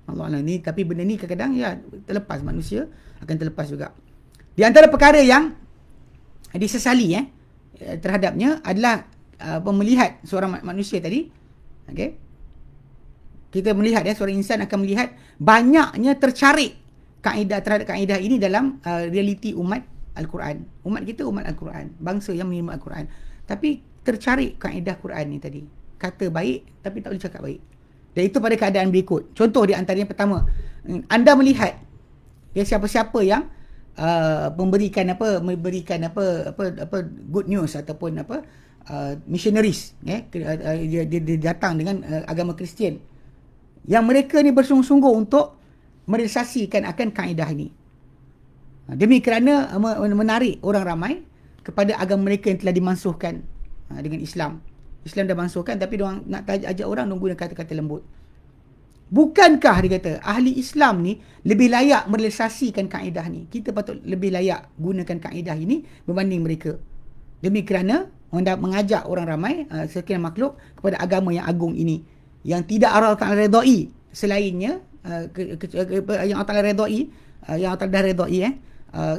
Allah Allah ni, tapi benda ni kadang-kadang ya terlepas, manusia akan terlepas juga. Di antara perkara yang disesali terhadapnya adalah melihat seorang manusia tadi, okey. Kita melihat seorang insan akan melihat banyaknya tercarik kaedah terhadap kaedah ini dalam realiti umat Al-Quran. Umat kita umat Al-Quran, bangsa yang menerima Al-Quran. Tapi tercarik kaedah Quran ni tadi. Kata baik tapi tak boleh cakap baik. Dan itu pada keadaan berikut. Contoh di antaranya pertama, anda melihat siapa-siapa yang memberikan good news ataupun missionaries, dia datang dengan agama Kristian, yang mereka ni bersungguh-sungguh untuk merealisasikan akan kaedah ini, demi kerana menarik orang ramai kepada agama mereka yang telah dimansuhkan dengan Islam. Islam dah mansuhkan, tapi diorang nak ajak orang menggunakan kata-kata lembut. Bukankah dia kata ahli Islam ni lebih layak merealisasikan kaedah ni? Kita patut lebih layak gunakan kaedah ini berbanding mereka, demi kerana mengajak orang ramai sekian makhluk kepada agama yang agung ini, yang tidak Allah Ta'ala redai selainnya, yang Allah Ta'ala redai, yang Allah Ta'ala dah redai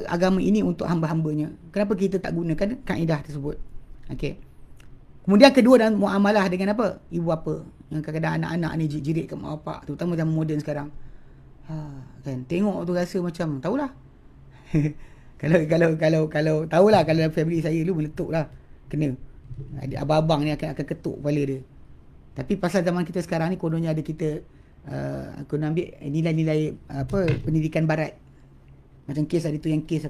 agama ini untuk hamba-hambanya. Kenapa kita tak gunakan kaedah tersebut? Okey. Kemudian kedua, dalam muamalah dengan ibu bapa, yang kadang-kadang anak-anak ni jerit ke mak bapak, terutama zaman moden sekarang. Kan tengok tu rasa macam tahulah. kalau tahulah, kalau dalam family saya dulu meletup lah, kena abang-abang ni akan ketuk kepala dia. Tapi pasal zaman kita sekarang ni, kononnya ada kita aku nak ambil nilai-nilai pendidikan barat. Macam kes ada tu yang kes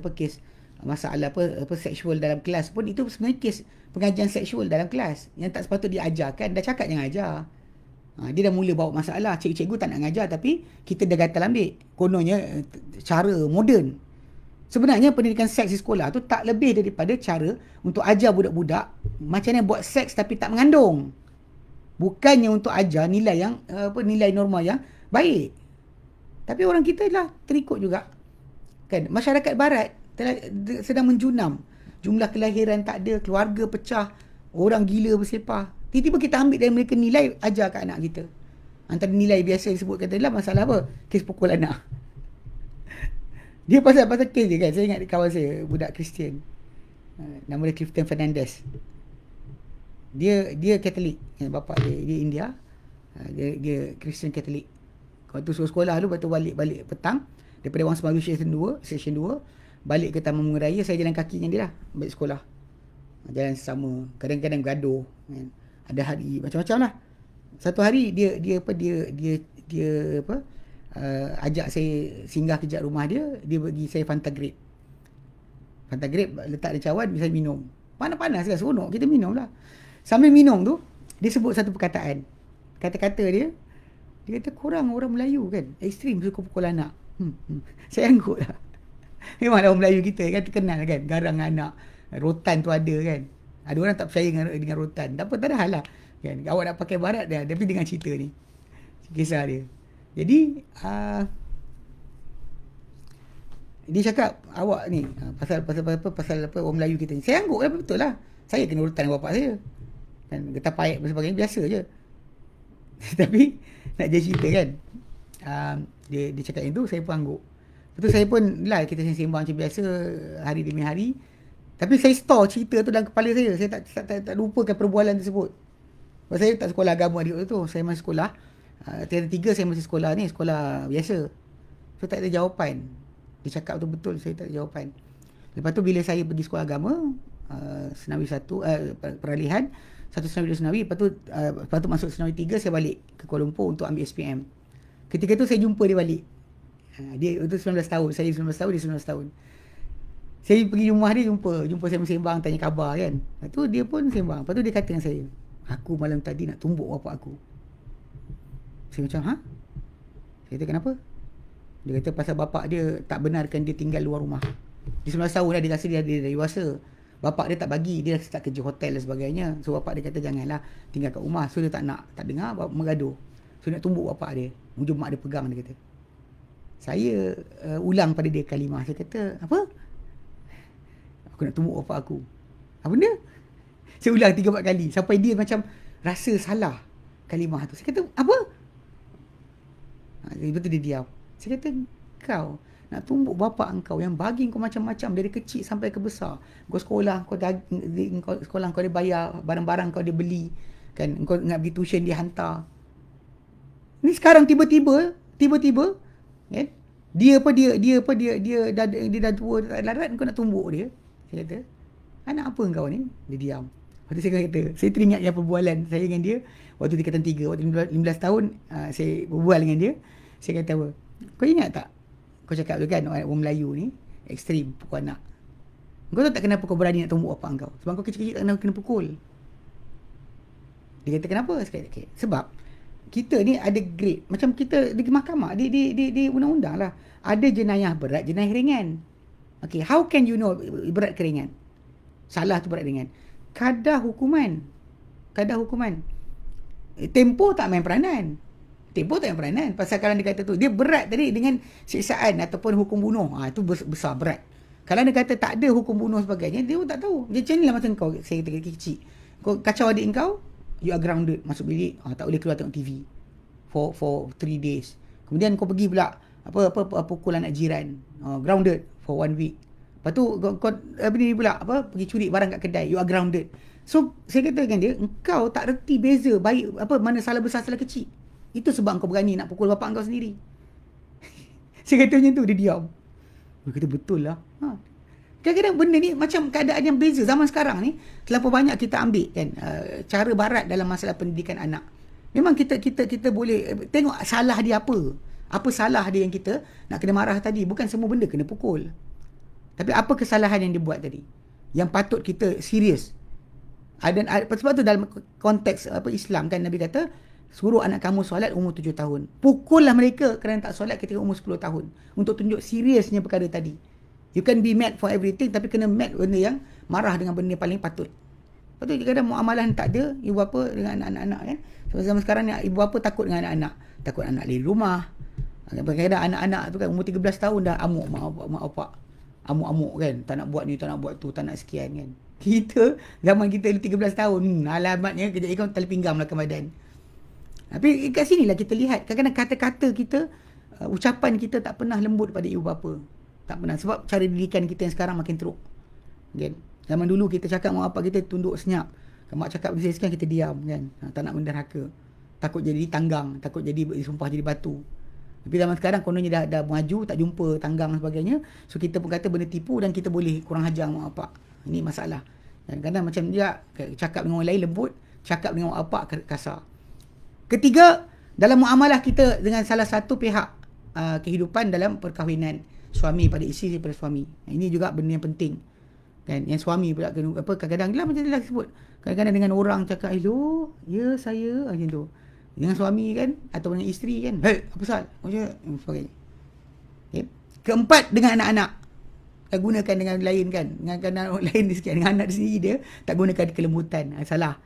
masalah seksual dalam kelas pun, itu sebenarnya kes pengajian seksual dalam kelas yang tak sepatutnya diajarkan. Dah cakap jangan ajar. Dia dah mula bawa masalah, cikgu tak nak ngajar, tapi kita dah gatal ambil. Kononnya cara moden. Sebenarnya pendidikan seks di sekolah tu tak lebih daripada cara untuk ajar budak-budak macam mana buat seks tapi tak mengandung. Bukannya untuk ajar nilai yang nilai norma yang baik. Tapi orang kita lah terikut juga. Kan masyarakat barat sedang menjunam. Jumlah kelahiran tak ada, keluarga pecah, orang gila bersepah. Tiba-tiba kita ambil dari mereka nilai, ajar kat anak kita. Antara nilai biasa disebut kata lah masalah kes pukul anak. Dia pasal kes dia kan. Saya ingat kawan saya, budak Kristian, nama dia Clifton Fernandez. Dia Katolik, bapa dia India. Dia Kristian Katolik. Waktu suruh sekolah tu, lepas tu balik petang daripada Wang Semalu Session 2 balik ke Taman Bunga Raya. Saya jalan kaki dengan dia lah balik sekolah. Jalan sama, kadang-kadang gaduh kan. Ada hari macam-macam lah. Satu hari dia ajak saya singgah kejap rumah dia. Dia bagi saya Fanta Grape. Fanta Grape letak di cawan, bisa minum. Panas-panas kan, seronok, kita minum lah. Sambil minum tu, dia sebut satu perkataan. Kata-kata dia kata korang orang Melayu kan, ekstrim suka pukul anak. Saya anggut lah. Memang orang Melayu kita kan terkenal kan, garang anak. Rotan tu ada kan. Ada orang tak percaya dengan rotan. Tak apa, tak ada hal lah kan. Awak nak pakai barat dah, tapi dengan cerita ni, kisah dia. Jadi dia cakap awak ni pasal orang Melayu kita ni. Saya angguk lah, betul lah. Saya kena rotan dengan bapak saya kan, getah payat dan sebagainya, biasa je. Tapi nak jadi cerita kan, dia cakap yang tu, saya pun angguk. Lepas tu saya pun lah, kita sembang macam biasa hari demi hari. Tapi saya store cerita tu dalam kepala saya. Saya tak lupakan perbualan tersebut. Sebab saya tak sekolah agama dia tu. Saya masih sekolah tingkatan 3, saya masih sekolah ni, sekolah biasa. So tak ada jawapan. Dia cakap tu betul, saya tak ada jawapan. Lepas tu bila saya pergi sekolah agama, Senawi 1, peralihan, satu Senawi 2 Senawi, lepas tu masuk Senawi 3, saya balik ke Kuala Lumpur untuk ambil SPM. Ketika tu saya jumpa dia balik. Dia itu 19 tahun, saya 19 tahun, dia 19 tahun. Saya pergi rumah dia, jumpa saya sembang, tanya khabar kan. Lepas tu dia pun sembang. Lepas tu dia kata dengan saya, aku malam tadi nak tumbuk bapak aku. Saya macam, Saya kata kenapa? Dia kata pasal bapak dia tak benarkan dia tinggal luar rumah. Dia 19 tahun dah, dia rasa dia dah dewasa. Bapak dia tak bagi, dia start kerja hotel dan sebagainya. So bapak dia kata janganlah tinggal kat rumah. So dia tak dengar, mengaduh. So nak tumbuk bapak dia. Ujung mak dia pegang, dia kata. Saya ulang pada dia kalimah. Saya kata, apa? Aku nak tumbuk bapak aku. Apa benda? Saya ulang 3-4 kali sampai dia macam rasa salah. kalimah tu. Saya kata, apa? Lepas tu dia diam. Saya kata, kau nak tumbuk bapa engkau yang bagi kau macam-macam dari kecil sampai ke besar. Kau sekolah, sekolah kau dia bayar, barang-barang kau dia beli, kan? Kau nak pergi tuition dia hantar. Ni sekarang tiba-tiba, kan? Dia dah tua, tak larat, kau nak tumbuk dia. Saya kata, anak apa engkau ni? Dia diam. Lepas tu saya kata, saya teringat yang perbualan saya dengan dia waktu tingkatan 3, waktu 15 tahun saya berbual dengan dia. Saya kata apa? Kau ingat tak? Kau cakap tu kan, orang Melayu ni ekstrim pukul anak. Kau tahu tak kenapa kau berani nak tumbuk bapak kau? Sebab kau kecil-kecil tak kena pukul. Dia kata kenapa? Saya kata, okay. Sebab kita ni ada grade. Macam kita di mahkamah, di undang-undang lah. Ada jenayah berat, jenayah ringan. Okay, how can you know berat ke ringan? Salah tu berat ringan. Kadar hukuman. Tempoh tak main peranan. Pasal kalau dia kata tu, dia berat tadi dengan siksaan ataupun hukum bunuh. Itu besar, berat. Kalau dia kata tak ada hukum bunuh sebagainya, dia pun tak tahu. Dia macam ni lah macam kau, saya kata kecil. Kau kacau adik kau, you are grounded. Masuk bilik, tak boleh keluar tengok TV. For 3 days. Kemudian kau pergi pula, pukul anak jiran. Grounded for 1 week. Lepas tu, kau ni pula, pergi curi barang kat kedai. You are grounded. So, saya kata dengan dia, engkau tak reti beza baik, mana salah besar, salah kecil. Itu sebab kau berani nak pukul bapak kau sendiri. Saya kata macam tu, dia diam. Dia kata, betul lah. Kadang-kadang benda ni macam keadaan yang beza. Zaman sekarang ni, terlalu banyak kita ambil kan, cara barat dalam masalah pendidikan anak. Memang kita boleh tengok salah dia apa. Apa salah dia yang kita nak kena marah tadi. Bukan semua benda kena pukul. Tapi apa kesalahan yang dia buat tadi? Yang patut kita serius. Sebab tu dalam konteks Islam kan, Nabi kata, suruh anak kamu solat umur 7 tahun. Pukullah mereka kerana tak solat ketika umur 10 tahun. Untuk tunjuk seriusnya perkara tadi. You can be mad for everything, tapi kena mad benda yang marah dengan benda yang paling patut. Lepas tu kadang-kadang muamalah tak ada ibu bapa dengan anak-anak kan. Sebab zaman sekarang ni ibu bapa takut dengan anak-anak. Takut anak dari rumah. Kadang-kadang anak-anak tu kan umur 13 tahun dah amuk mak opak. Amuk-amuk kan. Tak nak buat ni, tak nak buat tu, tak nak sekian kan. Kita, zaman kita 13 tahun, alamatnya kejap kau tali pinggang belakang badan. Tapi kat sinilah kita lihat kadang-kadang kata-kata kita, ucapan kita tak pernah lembut pada ibu bapa. Tak pernah. Sebab cara didikan kita yang sekarang makin teruk. Kan? Zaman dulu kita cakap mak bapak kita tunduk senyap. Kalau mak cakap benda sekarang kita diam kan. Tak nak menderhaka. Takut jadi tanggang, takut jadi disumpah jadi batu. Tapi zaman sekarang kononnya dah maju, tak jumpa tanggang dan sebagainya. So kita pun kata benda tipu dan kita boleh kurang hajar mak bapak. Ini masalah. Dan kadang macam dia cakap dengan orang lain lembut, cakap dengan mak bapak kasar. Ketiga, dalam muamalah kita dengan salah satu pihak kehidupan dalam perkahwinan, suami pada isteri daripada suami. Ini juga benda yang penting. Kan, yang suami pula kadang-kadang lah macam dia lah sebut. Kadang-kadang dengan orang cakap, hello, ya saya, macam tu. Dengan suami kan, atau dengan isteri kan, hey, apa pasal? Macam sebagainya. Okay. Keempat, dengan anak-anak. Gunakan dengan lain kan. Dengan orang lain sikit. Dengan anak sendiri dia, tak gunakan kelembutan. Salah.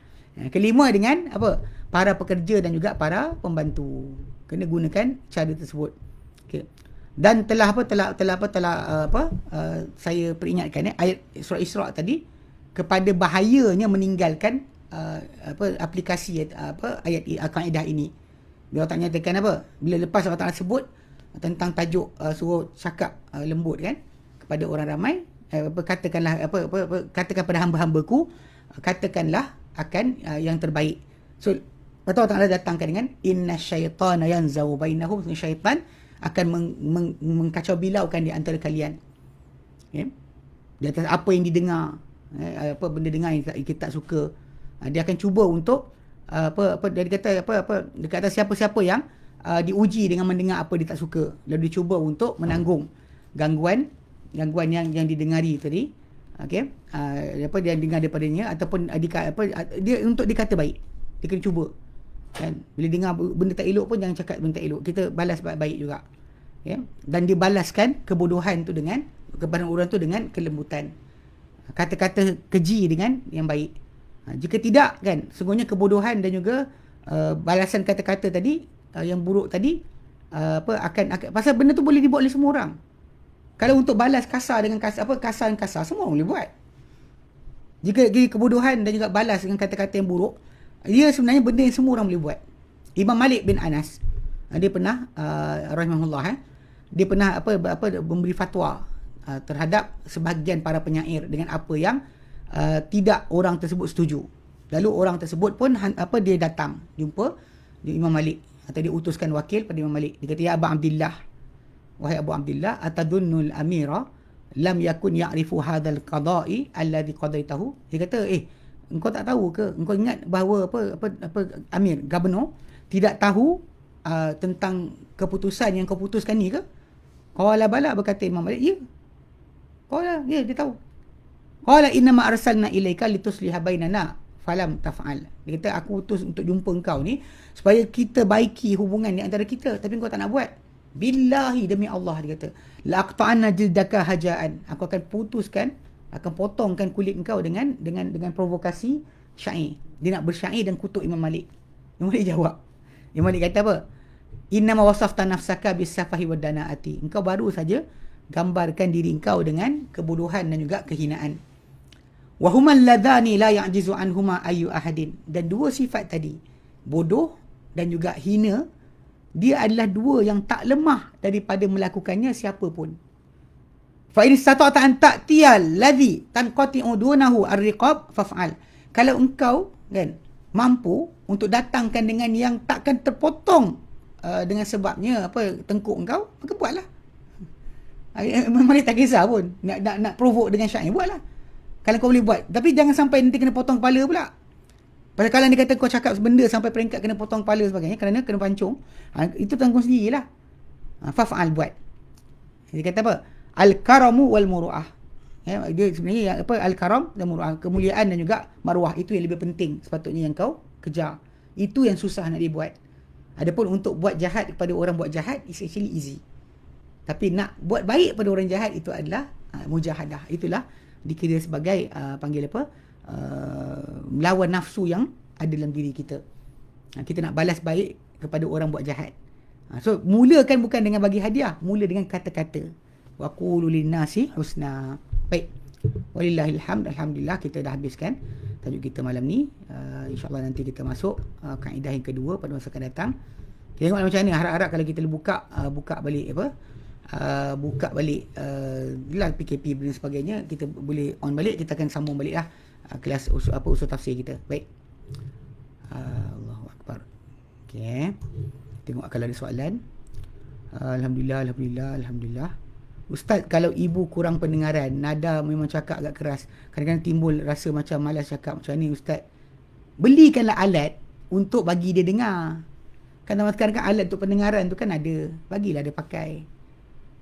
Kelima, dengan apa? Para pekerja dan juga para pembantu. Kena gunakan cara tersebut. Okay. Dan saya peringatkan ayat surah Isra tadi kepada bahayanya meninggalkan aplikasi ayat kaedah ini. Dia tak nyatakan apa? Bila lepas Allah Taala sebut tentang tajuk suruh cakap lembut kan kepada orang ramai, katakanlah katakan pada hamba-hambaku, katakanlah akan yang terbaik. So Allah Taala datangkan dengan innasyaitana yanzawu bainahum, syaitan akan mengkacau bilaukan di antara kalian. Okay? Di atas apa yang didengar, apa benda dengar yang kita tak suka, dia akan cuba untuk dia kata siapa-siapa yang diuji dengan mendengar apa dia tak suka, lalu dia cuba untuk menanggung gangguan yang didengari tadi. Okey, dia dengar daripadanya ataupun dia untuk dikata baik, dia kena cuba kan. Bila dengar benda tak elok pun jangan cakap benda tak elok, kita balas baik-baik juga. Okay? Dan dibalaskan kebodohan tu dengan kepada orang tu dengan kelembutan, kata-kata keji dengan yang baik. Jika tidak kan, sungguhnya kebodohan dan juga balasan kata-kata tadi yang buruk tadi akan pasal benda tu boleh dibuat oleh semua orang. Kalau untuk balas kasar dengan kasar semua boleh buat. Jika kebodohan dan juga balas dengan kata-kata yang buruk, dia sebenarnya benda yang semua orang boleh buat. Imam Malik bin Anas, dia pernah rahimahullah, dia pernah memberi fatwa terhadap sebahagian para penyair dengan apa yang tidak orang tersebut setuju. Lalu orang tersebut pun dia datang jumpa Imam Malik, atau dia utuskan wakil pada Imam Malik. Dia kata, ya Abu Abdillah, wahai Abu Abdillah, atadunnul amira lam yakun ya'rifu hadzal qada'i alladhi qadaitahu. Dia kata, engkau tak tahu ke, engkau ingat bahawa amir, governor tidak tahu tentang keputusan yang kau putuskan ni ke? Qala bala, berkata Imam Malik, ya. Qala, ya, dia tahu. Qala innama arsalna ilaika litusliha bainana falam taf'al. Dia kata, aku utus untuk jumpa engkau ni supaya kita baiki hubungan di antara kita, tapi engkau tak nak buat. Billahi, demi Allah, dia kata, la aqta'anna jildaka hajaan. Aku akan putuskan, akan potongkan kulit engkau dengan provokasi syair. Dia nak bersyair dan kutuk Imam Malik. Imam Malik jawab. Imam Malik kata apa? Innama wasafta nafsaka bisafahi wa dana'ati. Engkau baru saja gambarkan diri engkau dengan kebodohan dan juga kehinaan. Wa humal ladhani la ya'jizu anhuma ayyu ahadin. Dan dua sifat tadi, bodoh dan juga hina, dia adalah dua yang tak lemah daripada melakukannya siapa pun. Fa in istata'ta an ta'tiyal ladhi tanqati'u dunahu ar-riqab faf'al. Kalau engkau kan mampu untuk datangkan dengan yang takkan terpotong dengan sebabnya tengkuk engkau, maka buatlah. Mereka tak kisah pun nak provoke dengan syair, buatlah kalau kau boleh buat. Tapi jangan sampai nanti kena potong kepala pula. Pasal kalau dia kata kau cakap benda sampai peringkat kena potong kepala sebagainya, kerana kena pancung, itu tanggung sendirilah. Faf'al, buat. Dia kata apa? Al-karamu wal muru'ah. Dia sebenarnya al-karam dan muru'ah, kemuliaan dan juga maruah, itu yang lebih penting sepatutnya yang kau kejar. Itu yang susah nak dibuat. Adapun untuk buat jahat kepada orang buat jahat, is actually easy. Tapi nak buat baik pada orang jahat, itu adalah mujahadah. Itulah dikira sebagai melawan nafsu yang ada dalam diri kita. Kita nak balas baik kepada orang buat jahat. So mulakan bukan dengan bagi hadiah, mula dengan kata-kata. Wa qulu linnasi husna. Baik. Walillahil hamd. Alhamdulillah, kita dah habiskan tajuk kita malam ni. InsyaAllah nanti kita masuk kaedah yang kedua pada masa akan datang. Kita tengok macam mana. Harap-harap kalau kita buka balik buka balik PKP dan sebagainya, kita boleh on balik, kita akan sambung balik lah kelas usul tafsir kita. Baik. Allahu Akbar. Okay. Tengok kalau ada soalan. Alhamdulillah. Ustaz, kalau ibu kurang pendengaran, nada memang cakap agak keras, kadang-kadang timbul rasa macam malas cakap, macam ni Ustaz? Belikanlah alat untuk bagi dia dengar. Kan sekarang kan alat untuk pendengaran tu kan ada, bagilah dia pakai.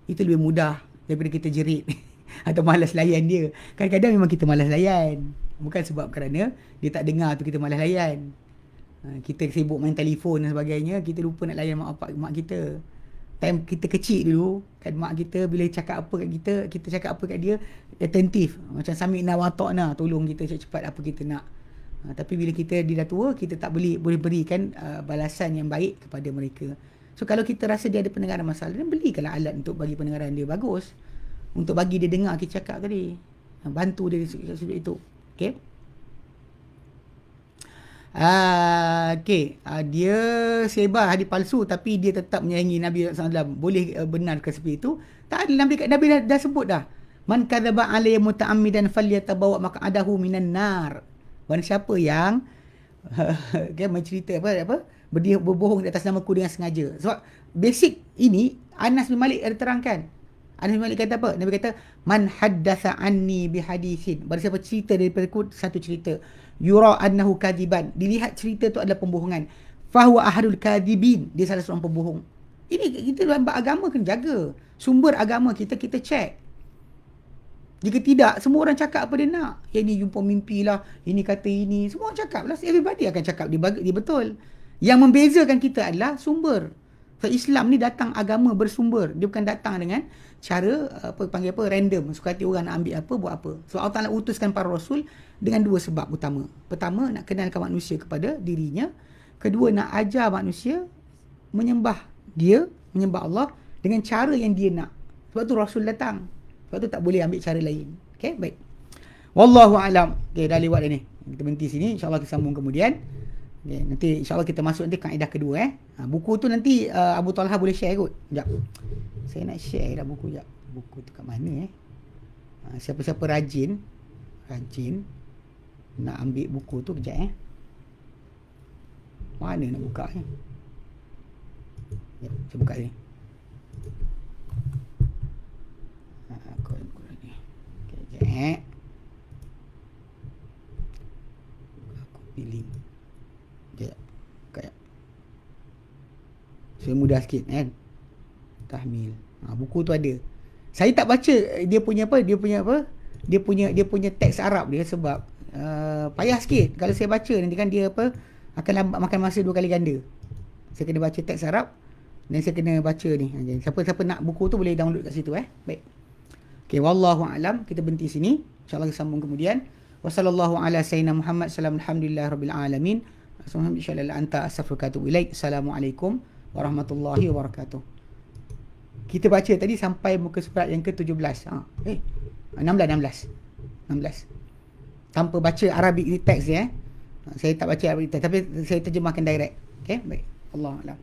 Itu lebih mudah daripada kita jerit atau malas layan dia. Kadang-kadang memang kita malas layan, bukan sebab kerana dia tak dengar tu kita malas layan. Kita sibuk main telefon dan sebagainya, kita lupa nak layan mak kita. Time kita kecil dulu kan, mak kita bila cakap apa kat kita cakap apa kat dia, attentif, macam sami'na wa ta'na, tolong kita cepat-cepat apa kita nak. Tapi bila dia dah tua, kita tak boleh berikan balasan yang baik kepada mereka. So kalau kita rasa dia ada pendengaran masalah, dan belikanlah alat untuk bagi pendengaran dia bagus, untuk bagi dia dengar kita cakap tadi, bantu dia sudut itu. Okay. Dia sebar hadis palsu tapi dia tetap menyayangi Nabi SAW. Boleh benarkan seperti itu? Tak ada. Nabi dah sebut dah. Man kadzaba alayya muta'ammidan falyatabawa maq'adahu minan nar. Barang siapa yang mencerita berbohong di atas namaku dengan sengaja. Sebab basic ini Anas bin Malik ada terangkan. Anas bin Malik kata apa? Nabi kata, man haddatha anni bihadithin. Barang siapa cerita daripada aku satu cerita, yura annahu kadiban, dilihat cerita tu adalah pembohongan, fahuwa ahadul kadibin, dia salah seorang pembohong. Ini kita dalam agama kena jaga. Sumber agama kita check. Jika tidak, semua orang cakap apa dia nak. Yang ni jumpa mimpi lah, ini kata ini, semua orang cakap lah. Everybody akan cakap dia betul. Yang membezakan kita adalah sumber. So, Islam ni datang agama bersumber. Dia bukan datang dengan cara random. Suka hati orang nak ambil apa, buat apa. So Allah Ta'ala utuskan para rasul dengan dua sebab utama. Pertama, nak kenalkan manusia kepada dirinya. Kedua, nak ajar manusia menyembah Allah dengan cara yang dia nak. Sebab tu rasul datang. Sebab tu tak boleh ambil cara lain. Okay, baik. Wallahu a'lam. Okay, dah lewat dah ni. Kita berhenti sini. InsyaAllah kita sambung kemudian. Okay, nanti insyaAllah kita masuk nanti kaedah kedua buku tu nanti Abu Talha boleh share kot. Sekejap. Saya nak share dah buku. Sekejap. Buku tu kat mana siapa-siapa rajin nak ambil buku tu kejap Mana nak buka ni? Ya, saya buka ni. Okay, aku pilih. Kayak saya mudah sikit kan. Tahmil. Buku tu ada. Saya tak baca dia punya teks Arab dia sebab payah sikit kalau saya baca nanti kan dia akan makan masa 2 kali ganda. Saya kena baca teks Arab dan saya kena baca ni. Siapa-siapa nak buku tu boleh download kat situ Baik. Okey, wallahu alam, kita berhenti sini. Insya-Allah kita sambung kemudian. Wassallallahu ala sayyidina Muhammad alhamdulillahirabbil alamin. Subhanallah anta astaghfiruka wa atubu ilaik. Assalamualaikum warahmatullahi wabarakatuh. Kita baca tadi sampai muka surat yang ke-17. 16. Tanpa baca Arabic teks dia. Saya tak baca Arabic teks tapi saya terjemahkan direct. Okey, baik. Allah alam.